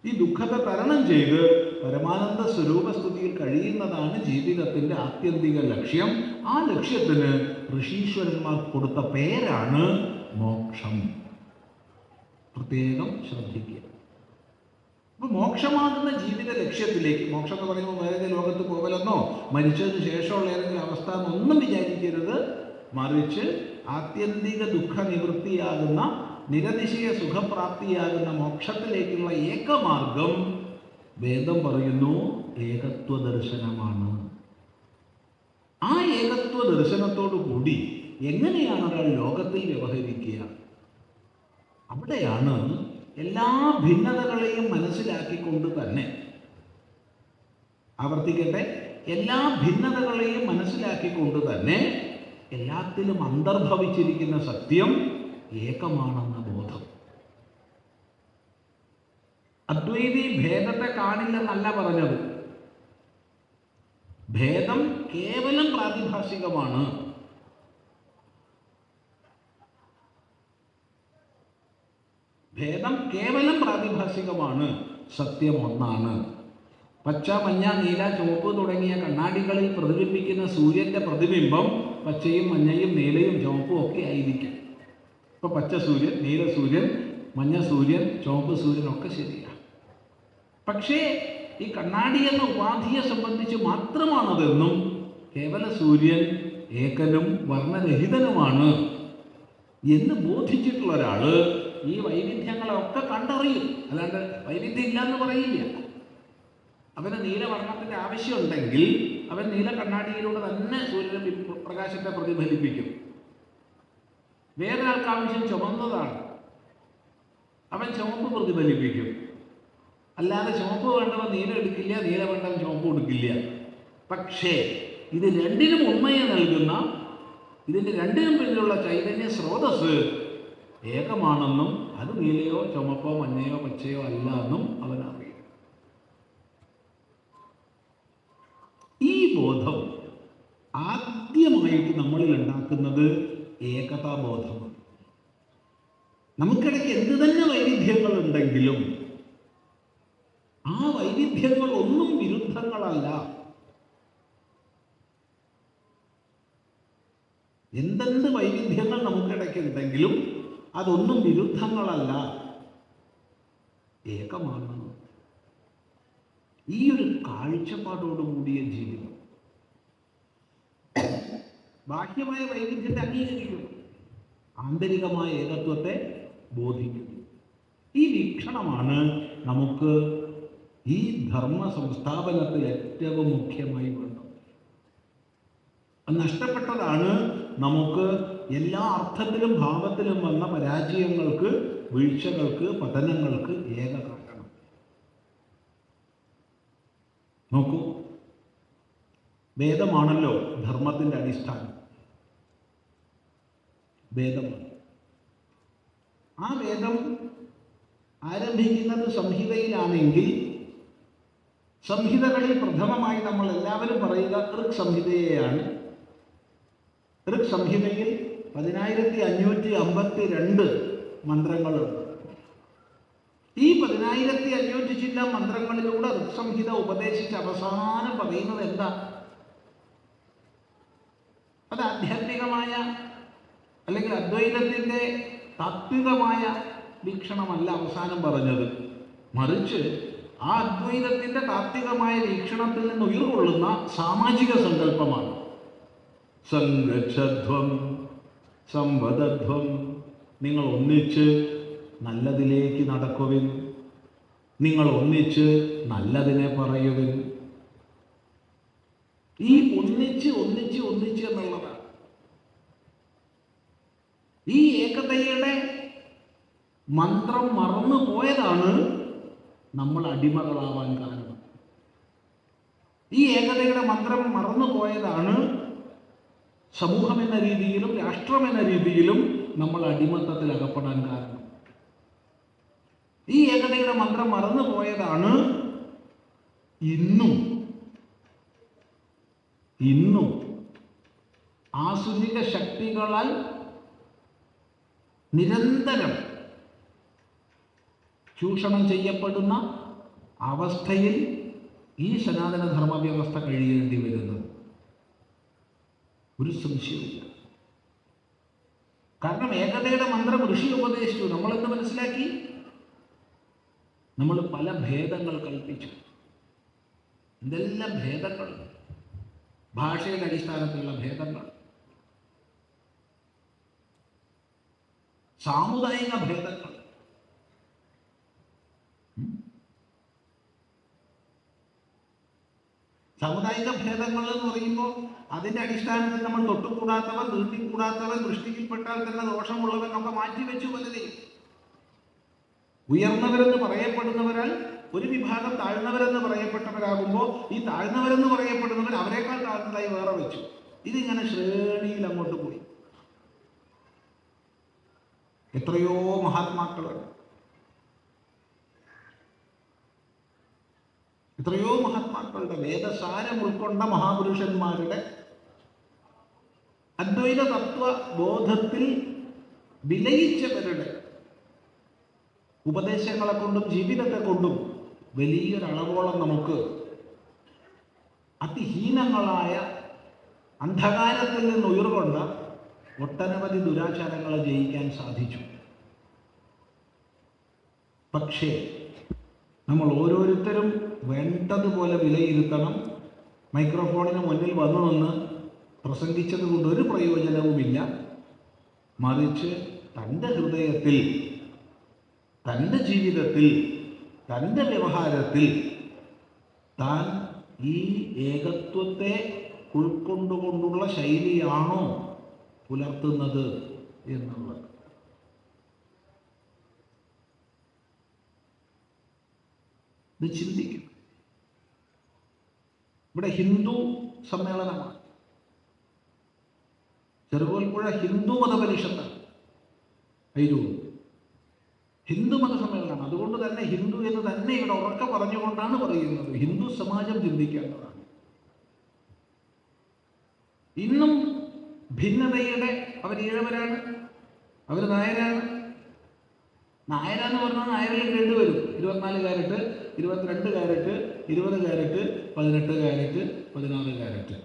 ഈ ദുഃഖത്തെ തരണം ചെയ്ത് പരമാനന്ദ സ്വരൂപസ്ഥിതിയിൽ കഴിയുന്നതാണ് ജീവിതത്തിൻ്റെ ആത്യന്തിക ലക്ഷ്യം. ആ ലക്ഷ്യത്തിന് ഋഷീശ്വരന്മാർ കൊടുത്ത പേരാണ് മോക്ഷം. പ്രത്യേകം ശ്രദ്ധിക്കുക. അപ്പോൾ മോക്ഷമാകുന്ന ജീവിത ലക്ഷ്യത്തിലേക്ക്, മോക്ഷം എന്ന് പറയുമ്പോൾ വേറെ ലോകത്ത് പോകലെന്നോ മരിച്ചതിന് ശേഷമുള്ള ഏതെങ്കിലും അവസ്ഥ എന്നൊന്നും വിചാരിക്കരുത്. മറിച്ച് ആത്യന്തിക ദുഃഖ നിവൃത്തിയാകുന്ന, നിരതിശയ സുഖപ്രാപ്തിയാകുന്ന മോക്ഷത്തിലേക്കുള്ള ഏകമാർഗം വേദം പറയുന്നു ഏകത്വ ദർശനമാണ്. ആ ഏകത്വ ദർശനത്തോടു കൂടി എങ്ങനെയാണ് ഒരാൾ ലോകത്തിൽ വ്യവഹരിക്കുക? അവിടെയാണ് എല്ലാ ഭിന്നതകളെയും മനസ്സിലാക്കിക്കൊണ്ട് തന്നെ, ആവർത്തിക്കട്ടെ, എല്ലാ ഭിന്നതകളെയും മനസ്സിലാക്കിക്കൊണ്ട് തന്നെ എല്ലാത്തിലും അന്തർഭവിച്ചിരിക്കുന്ന സത്യം ഏകമാണെന്ന ബോധം. അദ്വൈതി ഭേദത്തെ കാണില്ലെന്നല്ല പറഞ്ഞത്. ഭേദം കേവലം പ്രാതിഭാസികമാണ്. ഭേദം കേവലം പ്രാതിഭാസികമാണ്. സത്യം ഒന്നാണ്. പച്ച, മഞ്ഞ, നീല, ചുവപ്പ് തുടങ്ങിയ കണ്ണാടികളിൽ പ്രതിബിംബിക്കുന്ന സൂര്യന്റെ പ്രതിബിംബം പച്ചയും മഞ്ഞയും നീലയും ചുവപ്പും ഒക്കെ ആയിരിക്കും. ഇപ്പൊ പച്ച സൂര്യൻ, നീല സൂര്യൻ, മഞ്ഞ സൂര്യൻ, ചുവപ്പ് സൂര്യൻ ഒക്കെ ശരിയാണ്. പക്ഷേ ഈ കണ്ണാടി എന്ന ഉപാധിയെ സംബന്ധിച്ച് മാത്രമാണതെന്നും കേവല സൂര്യൻ ഏകനും വർണ്ണരഹിതനുമാണ് എന്ന് ബോധിച്ചിട്ടുള്ള ഒരാള് ഈ വൈവിധ്യങ്ങളൊക്കെ കണ്ടറിയും. അല്ലാണ്ട് വൈവിധ്യം ഇല്ല എന്ന് പറയില്ല. അവന് നീലവർണ്ണത്തിന്റെ ആവശ്യമുണ്ടെങ്കിൽ അവൻ നീല കണ്ണാടിയിലൂടെ തന്നെ സൂര്യൻ പ്രകാശത്തെ പ്രതിഫലിപ്പിക്കും. വേറൊരാൾക്ക് ആവശ്യം ചുമന്നതാണ്, അവൻ ചുവപ്പ് പ്രതിഫലിപ്പിക്കും. അല്ലാതെ ചുവപ്പ് വേണ്ടവൻ നീല എടുക്കില്ല, നീല വേണ്ടവൻ ചുവപ്പ് എടുക്കില്ല. പക്ഷേ ഇത് രണ്ടിനും ഉണ്മയെ നൽകുന്ന, ഇതിൻ്റെ രണ്ടിനും പിന്നിലുള്ള ചൈതന്യ സ്രോതസ് ഏകമാണെന്നും അത് നീലയോ ചുമപ്പോ മഞ്ഞയോ പച്ചയോ അല്ല എന്നും അവനറിയാം. ഈ ബോധം ആദ്യമായിട്ട് നമ്മളിൽ ഉണ്ടാക്കുന്നത് ഏകതാബോധമാണ്. നമുക്കിടയ്ക്ക് എന്ത് തന്നെ വൈവിധ്യങ്ങൾ ഉണ്ടെങ്കിലും ആ വൈവിധ്യങ്ങൾ ഒന്നും വിരുദ്ധങ്ങളല്ല. എന്തെന്ത് വൈവിധ്യങ്ങൾ നമുക്കിടയ്ക്ക് ഉണ്ടെങ്കിലും അതൊന്നും വിരുദ്ധങ്ങളല്ല, ഏകമാണ്. ഈ ഒരു കാഴ്ചപ്പാടോടുകൂടിയ ജീവിതം ബാഹ്യമായ വൈവിധ്യത്തെ അംഗീകരിക്കുന്നു, ആന്തരികമായ ഏകത്വത്തെ ബോധിക്കുന്നു. ഈ വീക്ഷണമാണ് നമുക്ക് ഈ ധർമ്മ സംസ്ഥാപനത്തിൽ ഏറ്റവും മുഖ്യമായി വേണ്ടത്. അത് നഷ്ടപ്പെട്ടതാണ് നമുക്ക് എല്ലാ അർത്ഥത്തിലും ഭാവത്തിലും വന്ന പരാജയങ്ങൾക്ക്, വീഴ്ചകൾക്ക്, പതനങ്ങൾക്ക് ഏക കാരണം. നോക്കൂ, വേദമാണല്ലോ ധർമ്മത്തിൻ്റെ അടിസ്ഥാനം. വേദമാണ്. ആ വേദം ആരംഭിക്കുന്നത് സംഹിതയിലാണെങ്കിൽ സംഹിതകളിൽ പ്രഥമമായി നമ്മൾ എല്ലാവരും പറയുക ഋക് സംഹിതയെയാണ്. ഋക് സംഹിതയിൽ 10552 മന്ത്രങ്ങളുണ്ട്. ഈ 10500 ചില്ല മന്ത്രങ്ങളിലൂടെ ഋക് സംഹിത ഉപദേശിച്ച് അവസാനം പറയുന്നത് എന്താ? അത് ആധ്യാത്മികമായ അല്ലെങ്കിൽ അദ്വൈതത്തിൻ്റെ താത്വികമായ വീക്ഷണമല്ല അവസാനം പറഞ്ഞത്. മറിച്ച് ആ അദ്വൈതത്തിൻ്റെ താത്വികമായ വീക്ഷണത്തിൽ നിന്ന് ഉയർകൊള്ളുന്ന സാമാജിക സങ്കല്പമാണ്. സംഗച്ഛധ്വം സംവദധ്വം, നിങ്ങൾ ഒന്നിച്ച് നല്ലതിലേക്ക് നടക്കുവിൻ, നിങ്ങൾ ഒന്നിച്ച് നല്ലതിനെ പറയുവിൻ. ഈ ഒന്നിച്ച് ഒന്നിച്ച് ഒന്നിച്ച് എന്നുള്ളതാണ് ഈ ഏകതയുടെ മന്ത്രം മറന്നു പോയതാണ് നമ്മൾ അടിമകളാവാൻ കാരണം. ഈ ഏകതയുടെ മന്ത്രം മറന്നു പോയതാണ് സമൂഹം എന്ന രീതിയിലും രാഷ്ട്രം എന്ന രീതിയിലും നമ്മൾ അടിമത്തത്തിൽ അകപ്പെടാൻ കാരണം. ഈ ഏകതയുടെ മന്ത്രം മറന്നു പോയതാണ് ഇന്നും ആസുരിക ശക്തികളാൽ നിരന്തരം ചൂഷണം ചെയ്യപ്പെടുന്ന അവസ്ഥയിൽ ഈ സനാതനധർമ്മ വ്യവസ്ഥ കഴിയേണ്ടി വരുന്നത് ഒരു സംശയമില്ല. കാരണം ഏകതയുടെ മന്ത്രം ഋഷി ഉപദേശിച്ചു. നമ്മളെന്ത് മനസ്സിലാക്കി? നമ്മൾ പല ഭേദങ്ങൾ കൽപ്പിച്ചു. എന്തെല്ലാം ഭേദങ്ങൾ! ഭാഷയുടെ അടിസ്ഥാനത്തിലുള്ള ഭേദങ്ങൾ, സാമുദായിക ഭേദങ്ങൾ, സാമുദായിക ഭേദങ്ങൾ എന്ന് പറയുമ്പോൾ അതിൻ്റെ അടിസ്ഥാനത്തിൽ നമ്മൾ തൊട്ടുകൂടാത്തവൻ, നീട്ടിക്കൂടാത്തവൻ, ദൃഷ്ടിയിൽപ്പെട്ടാൽ തന്നെ ദോഷമുള്ളവൻ ഒക്കെ മാറ്റിവെച്ചു പലരെയും. ഉയർന്നവരെന്ന് പറയപ്പെടുന്നവരാൽ ഒരു വിഭാഗം താഴ്ന്നവരെന്ന് പറയപ്പെട്ടവരാകുമ്പോൾ ഈ താഴ്ന്നവരെന്ന് പറയപ്പെടുന്നവർ അവരെക്കാൾ താഴ്ന്നതായി വേറെ വെച്ചു. ഇതിങ്ങനെ ശ്രേണിയിൽ അങ്ങോട്ട് പോയി. എത്രയോ മഹാത്മാക്കളുണ്ട്, എത്രയോ മഹാത്മാക്കളുടെ വേദസാരം ഉൾക്കൊണ്ട മഹാപുരുഷന്മാരുടെ അദ്വൈത തത്വബോധത്തിൽ വിലയിച്ചവരുടെ ഉപദേശങ്ങളെ കൊണ്ടും ജീവിതത്തെ കൊണ്ടും വലിയൊരളവോളം നമുക്ക് അതിഹീനങ്ങളായ അന്ധകാരത്തിൽ നിന്ന് ഉയർകൊണ്ട ഒട്ടനവധി ദുരാചാരങ്ങളെ ജയിക്കാൻ സാധിച്ചു. പക്ഷേ നമ്മൾ ഓരോരുത്തരും വേണ്ടതുപോലെ വിലയിരുത്തണം. മൈക്രോഫോണിന് മുന്നിൽ വന്നു നിന്ന് പ്രസംഗിച്ചത് കൊണ്ട് ഒരു പ്രയോജനവുമില്ല. മറിച്ച് തൻ്റെ ഹൃദയത്തിൽ, തൻ്റെ ജീവിതത്തിൽ, തൻ്റെ വ്യവഹാരത്തിൽ താൻ ഈ ഏകത്വത്തെ ഉൾക്കൊണ്ടുകൊണ്ടുള്ള ശൈലിയാണോ പുലർത്തുന്നത് എന്നുള്ളത്. ഇത് ചിന്തിക്കും. ഇവിടെ ഹിന്ദു സമ്മേളനമാണ്, ചെറുകോൽപ്പുഴ ഹിന്ദു മതപരിഷത്താണ്, അയിരൂർ ഹിന്ദു മത സമ്മേളനമാണ്. അതുകൊണ്ട് തന്നെ ഹിന്ദു എന്ന് തന്നെ ഇവിടെ ഉറക്കെ പറഞ്ഞുകൊണ്ടാണ് പറയുന്നത്. ഹിന്ദു സമാജം ചിന്തിക്കേണ്ടതാണ്. ഇന്നും ഭിന്നതയുടെ അവർ ഈഴവരാണ്, അവർ നായരാണ്. നായരാന്ന് പറഞ്ഞാൽ നായരിൽ ഗ്രേഡ് വരും. 24 carat, 22 carat, 20 carat, 18 carat, 16 carat.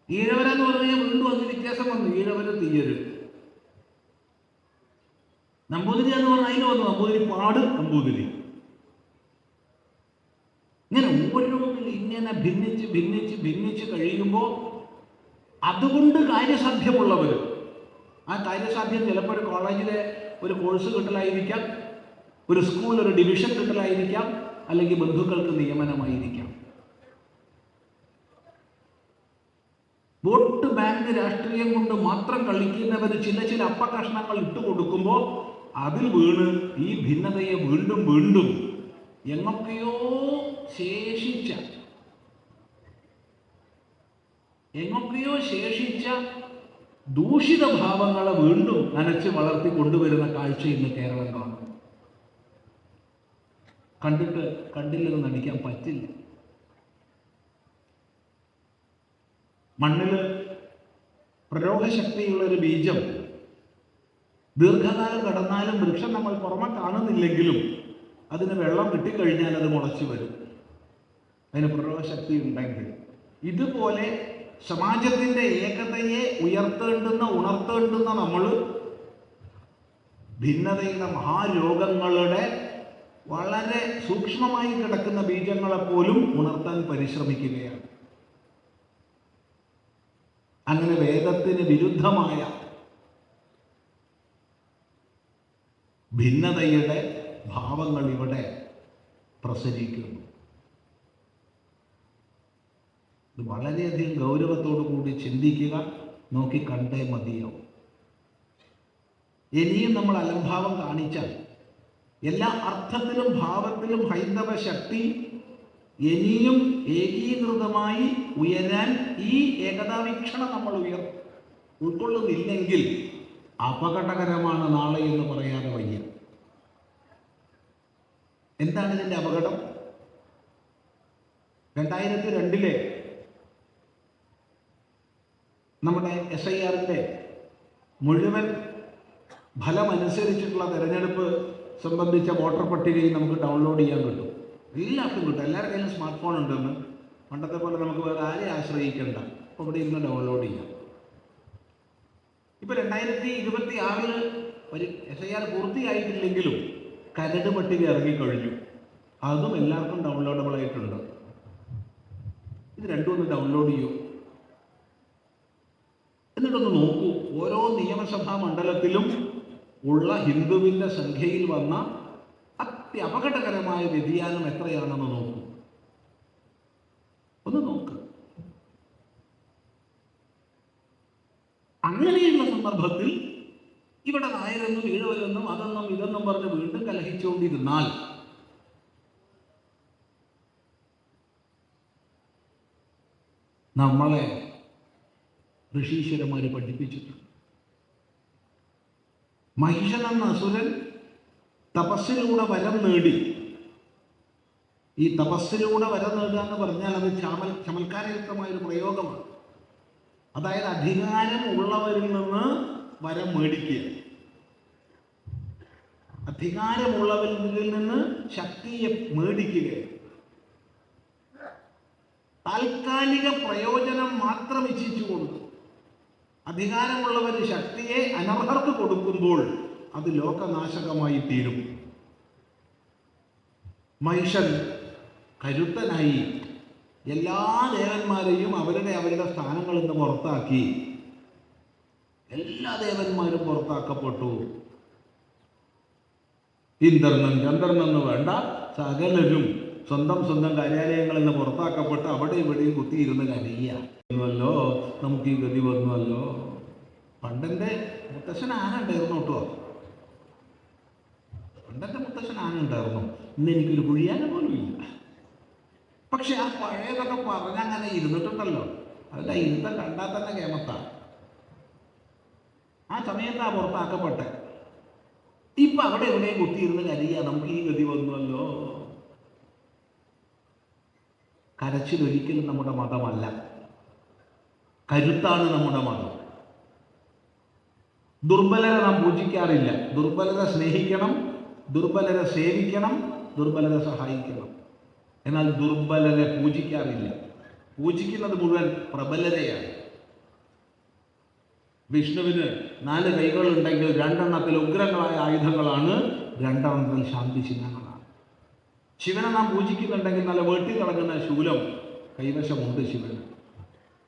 ഈഴവരെന്ന് പറഞ്ഞാൽ വീണ്ടും അതിന് വ്യത്യാസം വന്നു. ഈഴവര് തീയര്. നമ്പൂതിരി എന്ന് പറഞ്ഞാൽ അതിന് വന്നു നമ്പൂതിരി പാട്, നമ്പൂതിരി. ഇങ്ങനെ ഓരോന്നിൽ ഇങ്ങനെ ഭിന്നിച്ച് ഭിന്നിച്ച് ഭിന്നിച്ച് കഴിയുമ്പോൾ അതുകൊണ്ട് കാര്യസാധ്യമുള്ളവർ, ആ കാര്യസാധ്യം ചിലപ്പോൾ ഒരു കോളേജിലെ ഒരു കോഴ്സ് കിട്ടലായിരിക്കാം, ഒരു സ്കൂളിൽ ഒരു ഡിവിഷൻ കിട്ടലായിരിക്കാം, അല്ലെങ്കിൽ ബന്ധുക്കൾക്ക് നിയമനമായിരിക്കാം. വോട്ട് ബാങ്ക് രാഷ്ട്രീയം കൊണ്ട് മാത്രം കളിക്കുന്നവർ ചില ചില അപ്പകഷ്ണങ്ങൾ ഇട്ടുകൊടുക്കുമ്പോൾ അതിൽ വീണ് ഈ ഭിന്നതയെ വീണ്ടും വീണ്ടും എങ്ങൊക്കെയോ ശേഷിച്ച ദൂഷിത ഭാവങ്ങളെ വീണ്ടും നനച്ച് വളർത്തി കൊണ്ടുവരുന്ന കാഴ്ച ഇന്ന് കേരളം കാണുന്നു. കണ്ടില്ലെന്ന് നടിക്കാൻ പറ്റില്ല. മണ്ണിൽ പ്രരോഹശക്തിയുള്ള ഒരു ബീജം ദീർഘകാലം കടന്നാലും വൃക്ഷം നമ്മൾ പുറമെ കാണുന്നില്ലെങ്കിലും അതിന് വെള്ളം കിട്ടിക്കഴിഞ്ഞാൽ അത് മുളച്ചു വരും, അതിന് പ്രരോഹശക്തി ഉണ്ടെങ്കിൽ. ഇതുപോലെ സമാജത്തിൻ്റെ ഏകതയെ ഉണർത്തേണ്ടുന്ന നമ്മൾ ഭിന്നതയുടെ മഹാരോഗങ്ങളുടെ വളരെ സൂക്ഷ്മമായി കിടക്കുന്ന ബീജങ്ങളെപ്പോലും ഉണർത്താൻ പരിശ്രമിക്കുകയാണ്. അങ്ങനെ വേദത്തിന് വിരുദ്ധമായ ഭിന്നതയുടെ ഭാവങ്ങൾ ഇവിടെ പ്രസരിക്കുന്നു. ഇത് വളരെയധികം ഗൗരവത്തോടു കൂടി ചിന്തിക്കുക, നോക്കി കണ്ടേ മതിയാവും. ഇനിയും നമ്മൾ അലംഭാവം കാണിച്ചാൽ എല്ലാ അർത്ഥത്തിലും ഭാവത്തിലും ഹൈന്ദവ ശക്തി ഇനിയും ഏകീകൃതമായി ഉയരാൻ ഈ ഏകതാവീക്ഷണം നമ്മൾ ഉൾക്കൊള്ളുന്നില്ലെങ്കിൽ അപകടകരമാണ് നാളെ എന്ന് പറയാതെ വയ്യ. എന്താണ് ഇതിൻ്റെ അപകടം? 2002 നമ്മുടെ SIRന്റെ മുഴുവൻ ഫലമനുസരിച്ചിട്ടുള്ള തെരഞ്ഞെടുപ്പ് സംബന്ധിച്ച വോട്ടർ പട്ടികയും നമുക്ക് ഡൗൺലോഡ് ചെയ്യാൻ കിട്ടും. എല്ലാവർക്കും കിട്ടും. എല്ലാവരുടെ കയ്യിലും സ്മാർട്ട് ഫോൺ ഉണ്ടെന്ന്. പണ്ടത്തെ പോലെ നമുക്ക് വേറെ ആരെയും ആശ്രയിക്കേണ്ട. അപ്പോൾ ഇവിടെ ഇരുന്ന് ഡൗൺലോഡ് ചെയ്യാം. ഇപ്പോൾ 2026 ഒരു SIR പൂർത്തിയായിട്ടില്ലെങ്കിലും കരട് പട്ടിക ഇറങ്ങിക്കഴിഞ്ഞു. അതും എല്ലാവർക്കും ഡൗൺലോഡബിൾ ആയിട്ടുണ്ട്. ഇത് രണ്ടും ഒന്ന് ഡൗൺലോഡ് ചെയ്യൂ, എന്നിട്ടൊന്ന് നോക്കൂ. ഓരോ നിയമസഭാ മണ്ഡലത്തിലും ഉള്ള ഹിന്ദുവിൻ്റെ സംഖ്യയിൽ വന്ന അത്യപകടകരമായ വ്യതിയാനം എത്രയാണെന്ന് നോക്കൂ. ഒന്ന് നോക്ക്. അങ്ങനെയുള്ള സന്ദർഭത്തിൽ ഇവിടെ നായരെന്നും ഈഴവരെന്നും അതെന്നും ഇതെന്നും പറഞ്ഞ് വീണ്ടും കലഹിച്ചുകൊണ്ടിരുന്നാൽ നമ്മളെ ഋഷീശ്വരന്മാർ പഠിപ്പിച്ചിട്ടുണ്ട്. മഹിഷൻ എന്ന അസുരൻ തപസ്സിലൂടെ വരം നേടി. ഈ തപസ്സിലൂടെ വരം നേടുക എന്ന് പറഞ്ഞാൽ അത് ചമൽക്കാരയുക്തമായൊരു പ്രയോഗമാണ്. അതായത് അധികാരം ഉള്ളവരിൽ നിന്ന് വരം മേടിക്കുക, അധികാരമുള്ളവരിൽ നിന്ന് ശക്തിയെ മേടിക്കുക, താൽക്കാലിക പ്രയോജനം മാത്രം ഇച്ഛിച്ചുകൊണ്ട് അധികാരമുള്ളവർ ശക്തിയെ അനർഹർക്ക് കൊടുക്കുമ്പോൾ അത് ലോകനാശകമായി തീരും. മഹിഷൻ കരുത്തനായി എല്ലാ ദേവന്മാരെയും അവരുടെ സ്ഥാനങ്ങളിൽ നിന്ന് പുറത്താക്കി. എല്ലാ ദേവന്മാരും പുറത്താക്കപ്പെട്ടു. ഇന്ദ്രനും ചന്ദ്രനെന്ന് വേണ്ട സകലരും സ്വന്തം കാര്യാലയങ്ങളിൽ നിന്ന് പുറത്താക്കപ്പെട്ട് അവിടെ ഇവിടെയും കുത്തിയിരുന്ന് കരയുമല്ലോ. നമുക്ക് ഈ ഗതി വന്നുവല്ലോ. പണ്ടെൻ്റെ മുത്തശ്ശൻ ആന ഉണ്ടായിരുന്നു കേട്ടോ. പണ്ടെൻ്റെ മുത്തശ്ശൻ ആന ഉണ്ടായിരുന്നു. ഇന്ന് എനിക്കൊരു കുഴിയാന പോലും ഇല്ല. പക്ഷെ ആ പഴയതൊക്കെ പറഞ്ഞങ്ങനെ ഇരുന്നിട്ടുണ്ടല്ലോ. അതല്ല, ഇരുത്തം കണ്ടാൽ തന്നെ കേമത്താ. ആ സമയത്താ പുറത്താക്കപ്പെട്ടെ. ഇപ്പം അവിടെ എവിടെയും കുത്തിയിരുന്ന് കരയുക. നമുക്ക് ഈ ഗതി വന്നുവല്ലോ. കരച്ചിലൊരിക്കലും നമ്മുടെ മതമല്ല. കരുത്താണ് നമ്മുടെ മതം. ദുർബലരെ നാം പൂജിക്കാറില്ല. ദുർബലരെ സ്നേഹിക്കണം, ദുർബലരെ സേവിക്കണം, ദുർബലരെ സഹായിക്കണം. എന്നാൽ ദുർബലരെ പൂജിക്കാറില്ല. പൂജിക്കുന്നത് മുഴുവൻ പ്രബലരെയാണ്. വിഷ്ണുവിന് 4 കൈകളുണ്ടെങ്കിൽ 2 എണ്ണത്തിൽ ഉഗ്രങ്ങളായ ആയുധങ്ങളാണ്, 2 എണ്ണത്തിൽ ശാന്തി ചിഹ്നങ്ങളാണ്. ശിവനെ നാം പൂജിക്കുന്നുണ്ടെങ്കിൽ നല്ല വെട്ടി തിളങ്ങുന്ന ശൂലം കൈവശമുണ്ട് ശിവന്.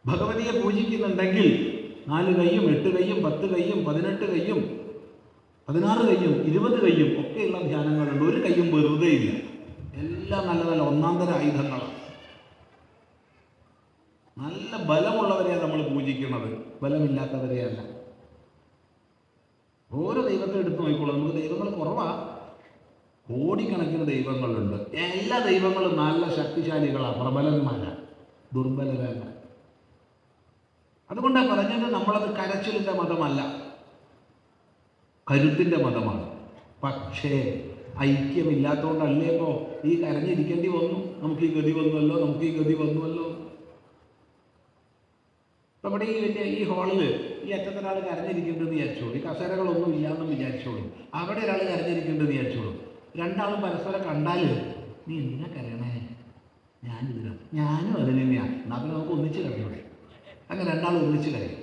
ഭഗവതിയെ പൂജിക്കുന്നുണ്ടെങ്കിൽ 4 കൈയും 8 കൈയും 10 കൈയും 18 കൈയും 16 കൈയും 20 കൈയും ഒക്കെയുള്ള ധ്യാനങ്ങളുണ്ട്. ഒരു കൈയും വെറുതെ ഇല്ല. എല്ലാം നല്ല നല്ല ഒന്നാന്തര ആയുധങ്ങളാണ്. നല്ല ബലമുള്ളവരെയാണ് നമ്മൾ പൂജിക്കുന്നത്, ബലമില്ലാത്തവരെയല്ല. ഓരോ ദൈവത്തെ എടുത്ത് നോക്കിക്കോളൂ. നമുക്ക് ദൈവങ്ങൾ കുറവാണ്. കോടിക്കണക്കിന് ദൈവങ്ങളുണ്ട്. എല്ലാ ദൈവങ്ങളും നല്ല ശക്തിശാലികളാണ്, പ്രബലന്മാരാണ്, ദുർബലരല്ല. അതുകൊണ്ടാണ് പറഞ്ഞത് നമ്മളത് കരച്ചിലിൻ്റെ മതമല്ല, കരുത്തിൻ്റെ മതമാണ്. പക്ഷേ ഐക്യമില്ലാത്തതുകൊണ്ടല്ലേ ഇപ്പോൾ ഈ കരഞ്ഞിരിക്കേണ്ടി വന്നു. നമുക്ക് ഈ ഗതി വന്നുവല്ലോ, നമുക്ക് ഈ ഗതി വന്നുവല്ലോ. നമ്മുടെ ഈ ഹാളിൽ ഈ അറ്റത്തൊരാൾ കരഞ്ഞിരിക്കേണ്ടതെന്ന് വിചാരിച്ചോളൂ. ഈ കസേരകളൊന്നും ഇല്ലാന്നും വിചാരിച്ചോളൂ. അവിടെ ഒരാൾ കരഞ്ഞിരിക്കേണ്ടതെന്ന് വിചാരിച്ചോളൂ. രണ്ടാളും പരസ്പരം കണ്ടാൽ നീ എന്തിനാ കരയണേ, ഞാനും അതിന് തന്നെയാണ്, എന്നാൽ പിന്നെ നമുക്ക് ഒന്നിച്ച് കരയൂടെ. അങ്ങനെ രണ്ടാളും ഒന്നിച്ച് കരയും.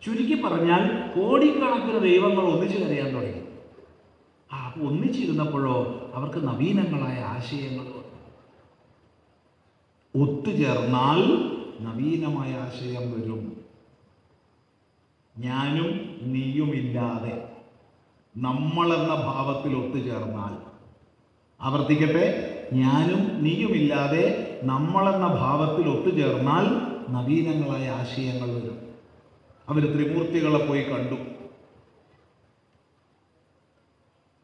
ചുരുക്കി പറഞ്ഞാൽ കോടിക്കണക്കിന് ദൈവങ്ങൾ ഒന്നിച്ച് കരയാൻ തുടങ്ങി. അപ്പോൾ ഒന്നിച്ചിരുന്നപ്പോഴോ അവർക്ക് നവീനങ്ങളായ ആശയങ്ങൾ ഒത്തുചേർന്നാൽ നവീനമായ ആശയം വരും. ഞാനും നീയുമില്ലാതെ നമ്മളെന്ന ഭാവത്തിൽ ഒത്തുചേർന്നാൽ, ആവർത്തിക്കട്ടെ, ഞാനും നീയുമില്ലാതെ നമ്മളെന്ന ഭാവത്തിൽ ഒത്തുചേർന്നാൽ നവീനങ്ങളായ ആശയങ്ങൾ വരും. അവർ ത്രിമൂർത്തികളെ പോയി കണ്ടു.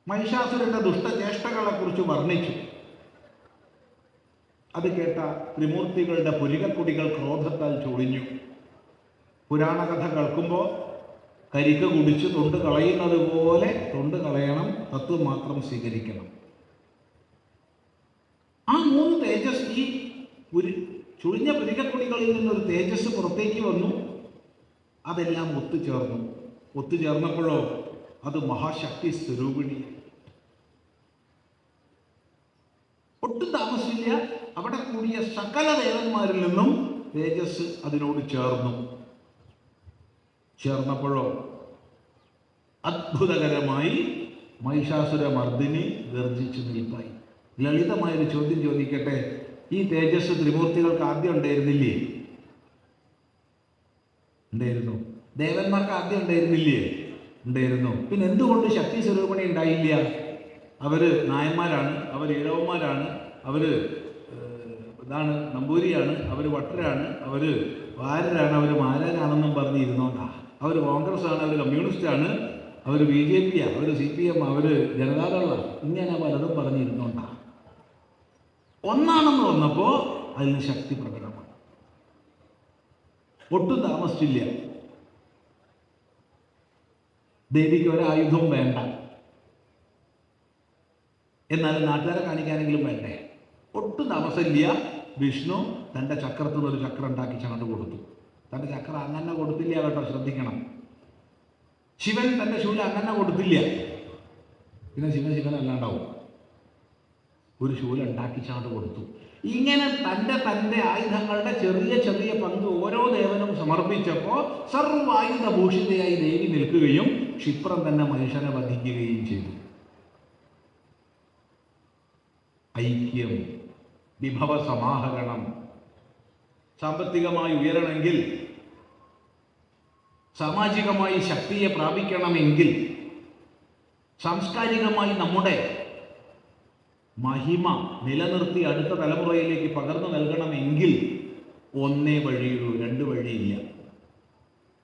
മഹിഷാസുരന്റെ ദുഷ്ടചേഷ്ടകളെക്കുറിച്ച് വർണ്ണിച്ചു. അത് കേട്ട ത്രിമൂർത്തികളുടെ പുരികക്കുടികൾ ക്രോധത്താൽ ചൊളിഞ്ഞു. പുരാണകഥ കേൾക്കുമ്പോൾ കരിക്ക് കുടിച്ച് തൊണ്ട് കളയുന്നത് പോലെ തൊണ്ട് കളയണം, തത്വം മാത്രം സ്വീകരിക്കണം. ആ 3 തേജസ്, ഈ ചുളിഞ്ഞ പുരികക്കുടികളിൽ നിന്നൊരു തേജസ് പുറത്തേക്ക് വന്നു. അതെല്ലാം ഒത്തുചേർന്നപ്പോഴോ അത് മഹാശക്തി സ്വരൂപിണി. ഒട്ടും താമസിച്ചില്ല, അവിടെ കൂടിയ സകല ദേവന്മാരിൽ നിന്നും തേജസ് അതിനോട് ചേർന്നപ്പോഴോ അത്ഭുതകരമായി മഹിഷാസുരമർദ്ദിനി ഗർജിച്ചു നിൽപ്പായി. ലളിതമായൊരു ചോദ്യം ചോദിക്കട്ടെ, ഈ തേജസ് ത്രിമൂർത്തികൾക്ക് ആദ്യം ഉണ്ടായിരുന്നില്ലേ? ഉണ്ടായിരുന്നു. ദേവന്മാർക്ക് ആദ്യം ഉണ്ടായിരുന്നില്ലേ? ഉണ്ടായിരുന്നു. പിന്നെ എന്തുകൊണ്ട് ശക്തി സ്വരൂപിണി ഉണ്ടായില്ല? അവർ നായന്മാരാണ്, അവർ ഈഴവന്മാരാണ്, അവർ നമ്പൂരിയാണ്, അവർ വട്ടരാണ്, അവർ വാരരാണ്, അവർ മാരാരാണെന്നും പറഞ്ഞിരുന്നോണ്ടാ. അവർ കോൺഗ്രസ് ആണ്, അവർ കമ്മ്യൂണിസ്റ്റാണ്, അവർ BJP, അവർ CPM, അവർ ജനതാദള, ഇങ്ങനെ പലതും പറഞ്ഞിരുന്നോണ്ടാണ്. ഒന്നാണെന്ന് വന്നപ്പോൾ അതിന് ശക്തി പ്രകടമാണ്. ഒട്ടും താമസിച്ചില്ല. ദേവിക്ക് ഒരായുധവും വേണ്ട, എന്നാലും നാട്ടുകാരെ കാണിക്കാനെങ്കിലും വേണ്ടേ. ഒട്ടും താമസമില്ല. വിഷ്ണു തൻ്റെ ചക്രത്തിൽ നിന്നൊരു ചക്രം ഉണ്ടാക്കി ചങ്ങോട്ട് കൊടുത്തു. തൻ്റെ ചക്രം അങ്ങനെ കൊടുത്തില്ല കേട്ടോ, ശ്രദ്ധിക്കണം. ശിവൻ തൻ്റെ ശൂലം അങ്ങനെ കൊടുത്തില്ല. പിന്നെ ശിവനല്ലാണ്ടാവും. ഒരു ശൂലം ഉണ്ടാക്കി ചങ്ങോട്ട് കൊടുത്തു. ഇങ്ങനെ തൻ്റെ ആയുധങ്ങളുടെ ചെറിയ ചെറിയ പങ്ക് ഓരോ ദേവനും സമർപ്പിച്ചപ്പോൾ സർവായുധ ഭൂഷിതയായി ദേവി നിൽക്കുകയും ക്ഷിപ്രം തന്നെ മനുഷ്യനെ വധിക്കുകയും ചെയ്തു. ഐക്യം, വിഭവ സമാഹരണം. സാമ്പത്തികമായി ഉയരണമെങ്കിൽ, സാമാജികമായി ശക്തിയെ പ്രാപിക്കണമെങ്കിൽ, സാംസ്കാരികമായി നമ്മുടെ മഹിമ നിലനിർത്തി അടുത്ത തലമുറയിലേക്ക് പകർന്നു നൽകണമെങ്കിൽ ഒന്നേ വഴിയുള്ളൂ, രണ്ട് വഴിയില്ല.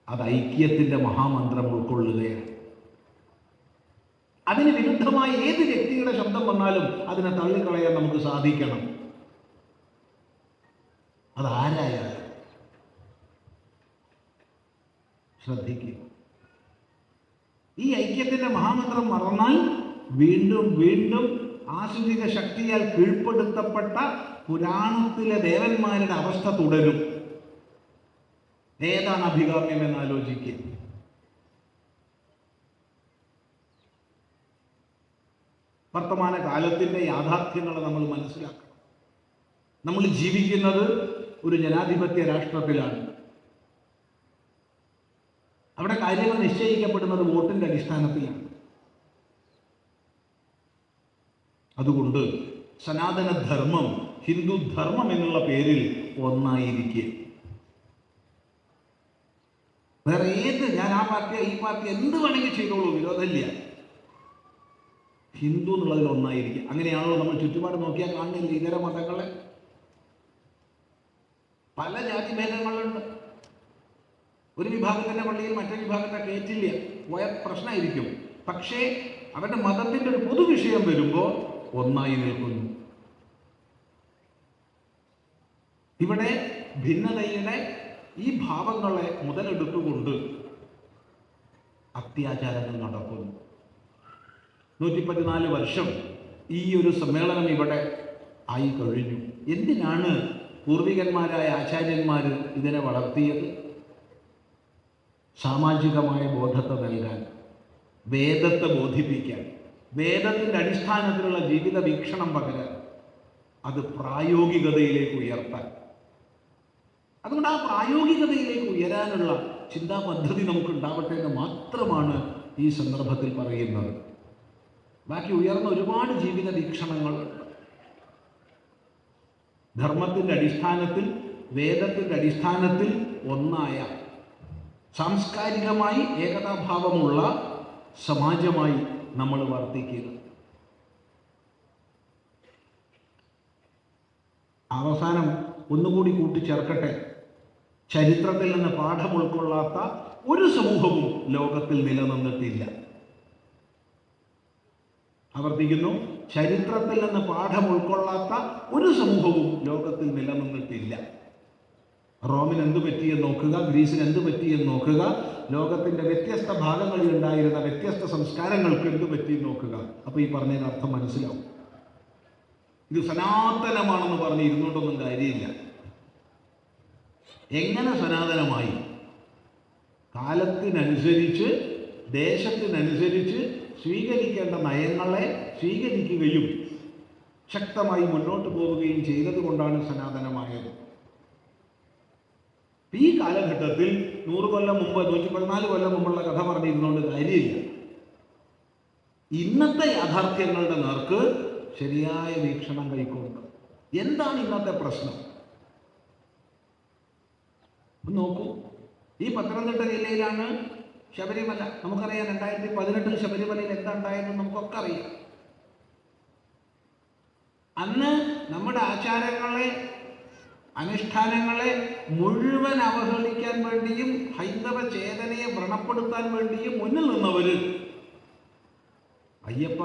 അത് ഐക്യത്തിൻ്റെ മഹാമന്ത്രം ഉൾക്കൊള്ളുകയാണ്. അതിന് വിരുദ്ധമായ ഏത് വ്യക്തിയുടെ ശബ്ദം വന്നാലും അതിനെ തള്ളിക്കളയാൻ നമുക്ക് സാധിക്കണം. അതാരായാലും ശ്രദ്ധിക്കുക. ഈ ഐക്യത്തിൻ്റെ മഹാമന്ത്രം മറന്നാൽ വീണ്ടും വീണ്ടും ആസുരിക ശക്തിയാൽ കീഴ്പ്പെടുത്തപ്പെട്ട പുരാണത്തിലെ ദേവന്മാരുടെ അവസ്ഥ തുടരും. ഏതാണ് അഭികാമ്യം എന്നാലോചിക്കുക. വർത്തമാന കാലത്തിൻ്റെ യാഥാർത്ഥ്യങ്ങളെ നമ്മൾ മനസ്സിലാക്കണം. നമ്മൾ ജീവിക്കുന്നത് ഒരു ജനാധിപത്യ രാഷ്ട്രത്തിലാണ്. അവിടെ കാര്യങ്ങൾ നിശ്ചയിക്കപ്പെടുന്നത് വോട്ടിൻ്റെ അടിസ്ഥാനത്തിലാണ്. അതുകൊണ്ട് സനാതനധർമ്മം, ഹിന്ദുധർമ്മം എന്നുള്ള പേരിൽ ഒന്നായിരിക്കുക. വേറെ ഏത്, ഞാൻ ആ പാർട്ടി ഈ പാർട്ടി എന്ത് വേണമെങ്കിൽ ചെയ്തോളൂ, വിരോധമില്ല. ഹിന്ദു എന്നുള്ളതിൽ ഒന്നായിരിക്കും. അങ്ങനെയാണല്ലോ നമ്മൾ ചുറ്റുപാട് നോക്കിയാൽ കാണുന്നില്ല ഇതര മതങ്ങളെ. പല ജാതിഭേദങ്ങളുണ്ട്. ഒരു വിഭാഗത്തിൻ്റെ പള്ളിയിൽ മറ്റൊരു വിഭാഗത്തെ കയറ്റില്ല, പോയ പ്രശ്നമായിരിക്കും. പക്ഷേ അവരുടെ മതത്തിൻ്റെ ഒരു പൊതുവിഷയം വരുമ്പോൾ ഒന്നായി നിൽക്കുന്നു. ഇവിടെ ഭിന്നതയുടെ ഈ ഭാവങ്ങളെ മുതലെടുത്തുകൊണ്ട് അത്യാചാരങ്ങൾ നടക്കുന്നു. 114 വർഷം ഈ ഒരു സമ്മേളനം ഇവിടെ ആയി കഴിഞ്ഞു. എന്തിനാണ് പൂർവികന്മാരായ ആചാര്യന്മാർ ഇതിനെ വളർത്തിയത്? സാമാജികമായ ബോധത്തെ നൽകാൻ, വേദത്തെ ബോധിപ്പിക്കാൻ, വേദത്തിൻ്റെ അടിസ്ഥാനത്തിലുള്ള ജീവിത വീക്ഷണം പകരാൻ, അത് പ്രായോഗികതയിലേക്ക് ഉയർത്താൻ. അതുകൊണ്ട് ആ പ്രായോഗികതയിലേക്ക് ഉയരാനുള്ള ചിന്താ പദ്ധതി നമുക്കുണ്ടാവട്ടെ എന്ന് മാത്രമാണ് ഈ സന്ദർഭത്തിൽ പറയുന്നത്. ബാക്കി ഉയർന്ന ഒരുപാട് ജീവിത വീക്ഷണങ്ങളുണ്ട്. ധർമ്മത്തിൻ്റെ അടിസ്ഥാനത്തിൽ, വേദത്തിൻ്റെ അടിസ്ഥാനത്തിൽ ഒന്നായ, സാംസ്കാരികമായി ഏകതാഭാവമുള്ള സമാജമായി നമ്മൾ വർത്തിക്കുക. അവസാനം ഒന്നുകൂടി കൂട്ടിച്ചേർക്കട്ടെ, ചരിത്രത്തിൽ നിന്ന് പാഠം ഉൾക്കൊള്ളാത്ത ഒരു സമൂഹവും ലോകത്തിൽ നിലനിന്നിട്ടില്ല. ആവർത്തിക്കുന്നു, ചരിത്രത്തിൽ നിന്ന് പാഠം ഉൾക്കൊള്ളാത്ത ഒരു സമൂഹവും ലോകത്തിൽ നിലനിന്നിട്ടില്ല. റോമിന് എന്തു പറ്റിയെന്ന് നോക്കുക, ഗ്രീസിന് എന്തു പറ്റിയെന്ന് നോക്കുക, ലോകത്തിൻ്റെ വ്യത്യസ്ത ഭാഗങ്ങളിൽ ഉണ്ടായിരുന്ന വ്യത്യസ്ത സംസ്കാരങ്ങൾക്ക് എന്തു പറ്റിയെന്ന് നോക്കുക. അപ്പോൾ ഈ പറഞ്ഞതിന് അർത്ഥം മനസ്സിലാവും. ഇത് സനാതനമാണെന്ന് പറഞ്ഞ് ഇരുന്നുകൊണ്ടൊന്നും കാര്യമില്ല. എങ്ങനെ സനാതനമായി? കാലത്തിനനുസരിച്ച്, ദേശത്തിനനുസരിച്ച് സ്വീകരിക്കേണ്ട നയങ്ങളെ സ്വീകരിക്കുകയും ശക്തമായി മുന്നോട്ട് പോവുകയും ചെയ്തത് കൊണ്ടാണ് സനാതനമായത്. ഈ കാലഘട്ടത്തിൽ 100 കൊല്ലം മുമ്പ്, 114 കൊല്ലം മുമ്പുള്ള കഥ പറഞ്ഞിരുന്നുകൊണ്ട് കാര്യമില്ല. ഇന്നത്തെ യാഥാർത്ഥ്യങ്ങളുടെ നേർക്ക് ശരിയായ വീക്ഷണം കൈക്കൊണ്ട്. എന്താണ് ഇന്നത്തെ പ്രശ്നം? നോക്കൂ, ഈ പത്തനംതിട്ട ജില്ലയിലാണ് ശബരിമല. നമുക്കറിയാം 2018 ശബരിമലയിൽ എന്താ ഉണ്ടായതെന്ന് നമുക്കൊക്കെ അറിയാം. അന്ന് നമ്മുടെ ആചാരങ്ങളെ, അനുഷ്ഠാനങ്ങളെ മുഴുവൻ അവഹേളിക്കാൻ വേണ്ടിയും ഹൈന്ദവ ചേതനയെ വ്രണപ്പെടുത്താൻ വേണ്ടിയും മുന്നിൽ നിന്നവർ അയ്യപ്പ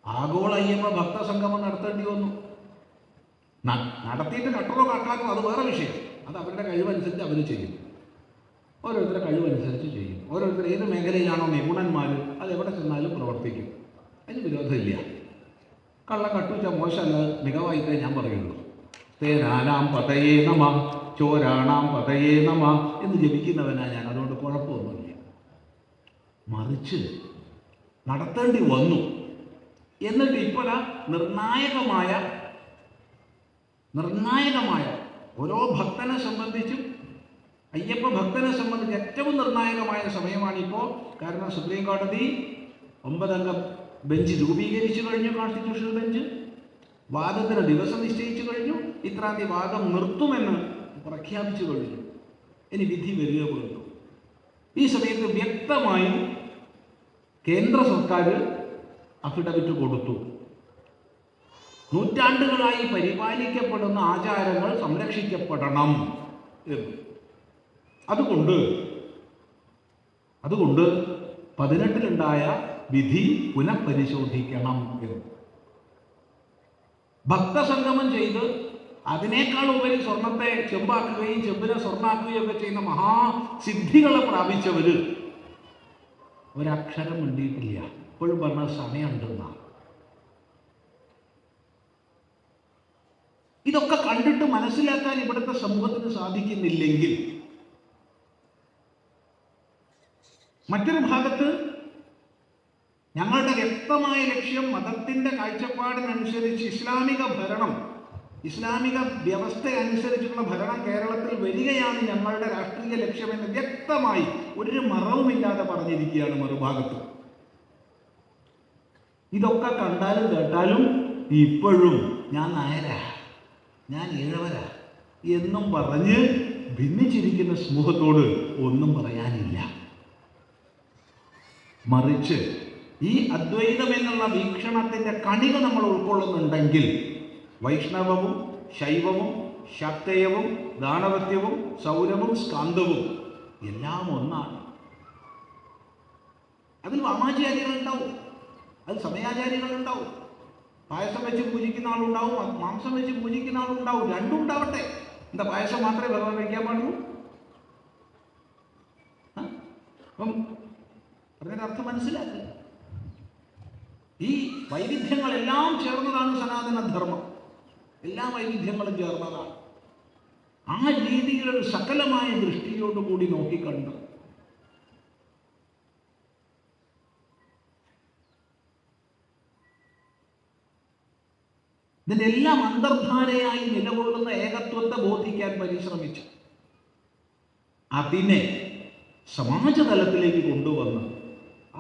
ആഗോള അയ്യപ്പ ഭക്തസംഗമം നടത്തേണ്ടി വന്നു. നടത്തിയിട്ട് കട്ടറോ കാട്ടാക്കോ അത് വേറെ വിഷയം. അത് അവരുടെ കഴിവനുസരിച്ച് അവർ ചെയ്യും. ഓരോരുത്തരുടെ കഴിവനുസരിച്ച് ചെയ്യും. ഓരോരുത്തർ ഏത് മേഖലയിലാണോ നിപുണന്മാർ അത് എവിടെ ചെന്നാലും പ്രവർത്തിക്കും. അതിന് വിരോധമില്ല. കള്ളം കട്ടുവച്ച മോശമല്ല, മികവായിട്ടേ ഞാൻ പറയുള്ളൂ. തേനാനാം പതയേ നമ ചോരാണാം പതയേ നമ എന്ന് ജപിക്കുന്നവനാ ഞാൻ. അതുകൊണ്ട് കുഴപ്പമൊന്നുമില്ല. മറിച്ച് നടത്തേണ്ടി വന്നു. എന്നിട്ട് ഇപ്പോൾ നിർണായകമായ ഓരോ ഭക്തനെ സംബന്ധിച്ചും അയ്യപ്പ ഭക്തനെ സംബന്ധിച്ച് ഏറ്റവും നിർണായകമായ സമയമാണിപ്പോൾ. കാരണം സുപ്രീം കോടതി 9 അംഗ ബെഞ്ച് രൂപീകരിച്ചു കഴിഞ്ഞു. കോൺസ്റ്റിറ്റ്യൂഷണൽ ബെഞ്ച് വാദത്തിന് ദിവസം നിശ്ചയിച്ചു കഴിഞ്ഞു. ഇത്രാം തീയതി വാദം നിർത്തുമെന്ന് പ്രഖ്യാപിച്ചു കഴിഞ്ഞു. ഇനി വിധി വരിക പോലും. ഈ സമയത്ത് വ്യക്തമായും കേന്ദ്ര സർക്കാർ അഫിഡവിറ്റ് കൊടുത്തു. നൂറ്റാണ്ടുകളായി പരിപാലിക്കപ്പെടുന്ന ആചാരങ്ങൾ സംരക്ഷിക്കപ്പെടണം എന്ന്. അതുകൊണ്ട് 18-ലുണ്ടായ വിധി പുനഃപരിശോധിക്കണം എന്ന്. ഭക്തസംഗമം ചെയ്ത് അതിനേക്കാൾ ഉപരി സ്വർണത്തെ ചെമ്പാക്കുകയും ചെമ്പിനെ സ്വർണ്ണാക്കുകയും ഒക്കെ ചെയ്യുന്ന മഹാസിദ്ധികളെ പ്രാപിച്ചവര് ഒരക്ഷരം മിണ്ടിയിട്ടില്ല. ഇപ്പോഴും പറഞ്ഞ സമയമുണ്ടെന്നാണ്. ഇതൊക്കെ കണ്ടിട്ട് മനസ്സിലാക്കാൻ ഇവിടുത്തെ സമൂഹത്തിന് സാധിക്കുന്നില്ലെങ്കിൽ, മറ്റൊരു ഭാഗത്ത് ഞങ്ങളുടെ വ്യക്തമായ ലക്ഷ്യം മതത്തിൻ്റെ കാഴ്ചപ്പാടിനനുസരിച്ച് ഇസ്ലാമിക വ്യവസ്ഥ അനുസരിച്ചുള്ള ഭരണം കേരളത്തിൽ വരികയാണ് ഞങ്ങളുടെ രാഷ്ട്രീയ ലക്ഷ്യമെന്ന് വ്യക്തമായി ഒരു മറവുമില്ലാതെ പറഞ്ഞിരിക്കുകയാണ് മറുഭാഗത്ത്. ഇതൊക്കെ കണ്ടാലും കേട്ടാലും ഇപ്പോഴും ഞാൻ നായരാ, ഞാൻ ഈഴവരാ എന്നും പറഞ്ഞ് ഭിന്നിച്ചിരിക്കുന്ന സമൂഹത്തോട് ഒന്നും പറയാനില്ല. മറിച്ച് ഈ അദ്വൈതം എന്നുള്ള വീക്ഷണത്തിൻ്റെ കണിക നമ്മൾ ഉൾക്കൊള്ളുന്നുണ്ടെങ്കിൽ വൈഷ്ണവവും ശൈവവും ശാക്തേയവും ദാനവത്യവും സൗരവും സ്കാന്തവും എല്ലാം ഒന്നാണ്. അതിൽ വാമാചാര്യങ്ങളുണ്ടാവും, അതിൽ സമയാചാര്യങ്ങളുണ്ടാവും, പായസം വെച്ച് പൂജിക്കുന്ന ആളുണ്ടാവും, മാംസം വെച്ച് പൂജിക്കുന്ന ആളുണ്ടാവും. രണ്ടും ഉണ്ടാവട്ടെ. എന്താ പായസം മാത്രമേ ഭഗവാൻ കഴിക്കാൻ പാടുള്ളൂ? അപ്പം പറഞ്ഞതിൻ്റെ അർത്ഥം മനസ്സിലാക്കുക. ഈ വൈവിധ്യങ്ങളെല്ലാം ചേർന്നതാണ് സനാതനധർമ്മം. എല്ലാ വൈവിധ്യങ്ങളും ചേർന്നതാണ്. ആ രീതിയിലൊരു സകലമായ ദൃഷ്ടിയോടുകൂടി നോക്കിക്കണ്ട് ഇതിൻ്റെ എല്ലാം അന്തർധാരയായി നിലകൊള്ളുന്ന ഏകത്വത്തെ ബോധിക്കാൻ പരിശ്രമിച്ചു അതിനെ സമാജതലത്തിലേക്ക് കൊണ്ടുവന്ന്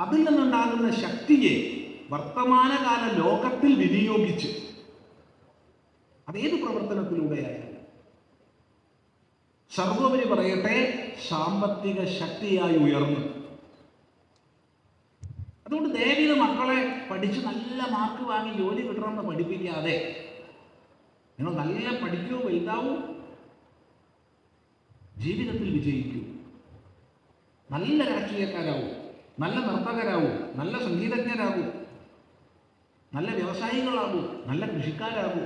അതിൽ നിന്നുണ്ടാകുന്ന ശക്തിയെ വർത്തമാനകാല ലോകത്തിൽ വിനിയോഗിച്ച് അതേത് പ്രവർത്തനത്തിലൂടെയായാലും സർവോപരി പറയട്ടെ സാമ്പത്തിക ശക്തിയായി ഉയർന്നു. അതുകൊണ്ട് ദയവീത് മക്കളെ പഠിച്ച് നല്ല മാർക്ക് വാങ്ങി ജോലി കിട്ടണമെന്ന് പഠിപ്പിക്കാതെ നിങ്ങൾ നല്ല പഠിക്കൂ, വലുതാവൂ, ജീവിതത്തിൽ വിജയിക്കൂ, നല്ല രാഷ്ട്രീയക്കാരാവൂ, നല്ല നർത്തകരാവൂ, നല്ല സംഗീതജ്ഞരാകൂ, നല്ല വ്യവസായികളാകൂ, നല്ല കൃഷിക്കാരാകൂ,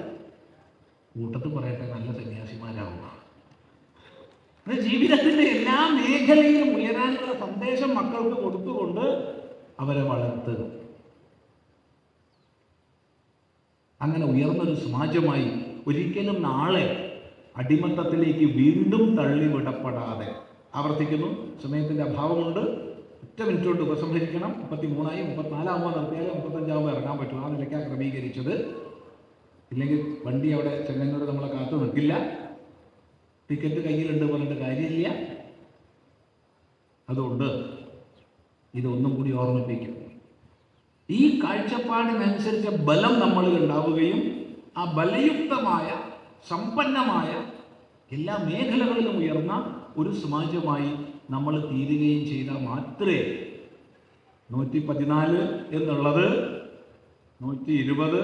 കൂട്ടത്തിൽ പറയട്ടെ നല്ല സന്യാസിമാരാകുക. ജീവിതത്തിൻ്റെ എല്ലാ മേഖലയിലും ഉയരാനുള്ള സന്ദേശം മക്കൾക്ക് കൊടുത്തുകൊണ്ട് അവരെ വളർത്തുക. അങ്ങനെ ഉയർന്നൊരു സമാജമായി ഒരിക്കലും നാളെ അടിമത്തത്തിലേക്ക് വീണ്ടും തള്ളിവിടപ്പെടാതെ ആവർത്തിക്കുന്നു. സമയത്തിൻ്റെ അഭാവമുണ്ട്. 1 മിനിറ്റ് കൊണ്ട് ഉപസംഹരിക്കണം. 33 34 നിർത്തിയാൽ 35 ഇറങ്ങാൻ പറ്റും. ആ നിലയ്ക്കാണ് ക്രമീകരിച്ചത്. ഇല്ലെങ്കിൽ വണ്ടി അവിടെ ചെങ്ങന്നൂർ നമ്മളെ കാത്തു നിൽക്കില്ല. ടിക്കറ്റ് കയ്യിലുണ്ട് പറഞ്ഞിട്ട് കാര്യമില്ല. അതുകൊണ്ട് ഇതൊന്നും കൂടി ഓർമ്മിപ്പിക്കും. ഈ കാഴ്ചപ്പാടിനനുസരിച്ച് ബലം നമ്മളിൽ ഉണ്ടാവുകയും ആ ബലയുക്തമായ സമ്പന്നമായ എല്ലാ മേഖലകളിലും ഉയർന്ന ഒരു സമാജമായി നമ്മൾ തീരുകയും ചെയ്താൽ മാത്രമേ 114 എന്നുള്ളത് 120,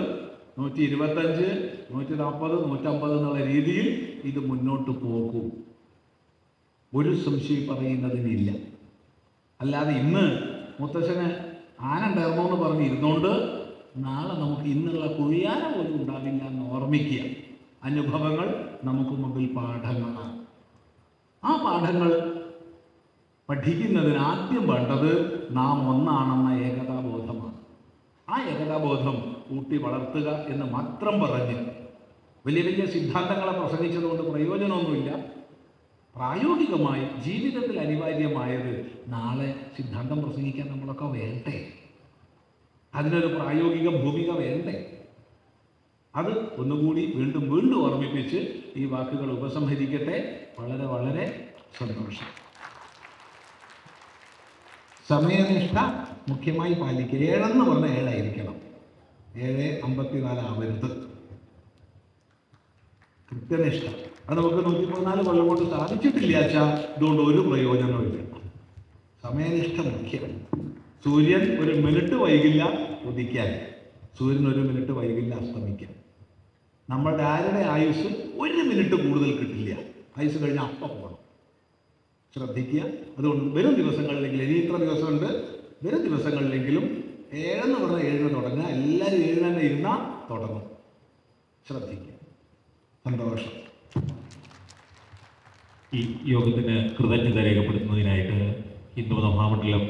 125, 140, 150 എന്നുള്ള രീതിയിൽ ഇത് മുന്നോട്ട് പോകും. ഒരു സംശയം പറയുന്നതിനില്ല. അല്ലാതെ ഇന്ന് മുത്തശ്ശന് ആന ഉണ്ടായിരുന്നോ എന്ന് പറഞ്ഞ് ഇരുന്നുകൊണ്ട് നാളെ നമുക്ക് ഇന്നുള്ള കുഴിയാന പോലും ഉണ്ടാവില്ല എന്ന് ഓർമ്മിക്കുക. അനുഭവങ്ങൾ നമുക്ക് മുമ്പിൽ പാഠങ്ങളാണ്. ആ പാഠങ്ങൾ പഠിക്കുന്നതിന് ആദ്യം വേണ്ടത് നാം ഒന്നാണെന്ന ഏകതാബോധമാണ്. ആ ഏകതാബോധം ഊട്ടി വളർത്തുക എന്ന് മാത്രം പറഞ്ഞ് വലിയ വലിയ സിദ്ധാന്തങ്ങളെ പ്രസംഗിച്ചതുകൊണ്ട് പ്രയോജനമൊന്നുമില്ല. പ്രായോഗികമായി ജീവിതത്തിൽ അനിവാര്യമായത് നാളെ സിദ്ധാന്തം പ്രസംഗിക്കാൻ നമ്മളൊക്കെ വേണ്ടേ? അതിനൊരു പ്രായോഗിക ഭൂമിക വേണ്ടേ? അത് ഒന്നുകൂടി വീണ്ടും വീണ്ടും ഓർമ്മിപ്പിച്ച് ഈ വാക്കുകൾ ഉപസംഹരിക്കട്ടെ. വളരെ വളരെ സന്തോഷം. സമയനിഷ്ഠ മുഖ്യമായി പാലിക്കുക. 7 പറഞ്ഞ 7 ആയിരിക്കണം. 7:54 ആവരുത്. കൃത്യനിഷ്ഠ അത് നമുക്ക് 114 കൊല്ലം കൊണ്ട് സാധിച്ചിട്ടില്ല വെച്ചാൽ ഇതുകൊണ്ട് ഒരു പ്രയോജനമില്ല. സമയനിഷ്ഠ മുഖ്യം. സൂര്യൻ 1 മിനിറ്റ് വൈകില്ല ഉദിക്കാൻ, സൂര്യൻ 1 മിനിറ്റ് വൈകില്ല അസ്തമിക്കാൻ. നമ്മളുടെ ആരുടെ ആയുസ് 1 മിനിറ്റ് കൂടുതൽ കിട്ടില്ല. ആയുസ് കഴിഞ്ഞാൽ അപ്പം പോകണം. ശ്രദ്ധിക്കുക. അതുകൊണ്ട് വരും ദിവസങ്ങളിലെങ്കിലും, ഇനി ഇത്ര ദിവസമുണ്ട്, വരും ദിവസങ്ങളിലെങ്കിലും 7 പറഞ്ഞാൽ 7 തുടങ്ങുക. എല്ലാവരും 7 തന്നെ ഇരുന്നാൽ തുടങ്ങും. ശ്രദ്ധിക്കുക. സന്തോഷം. ഈ യോഗത്തിന് കൃതജ്ഞത രേഖപ്പെടുത്തുന്നതിനായിട്ട് ഹിന്ദു മഹാമണ്ഡലം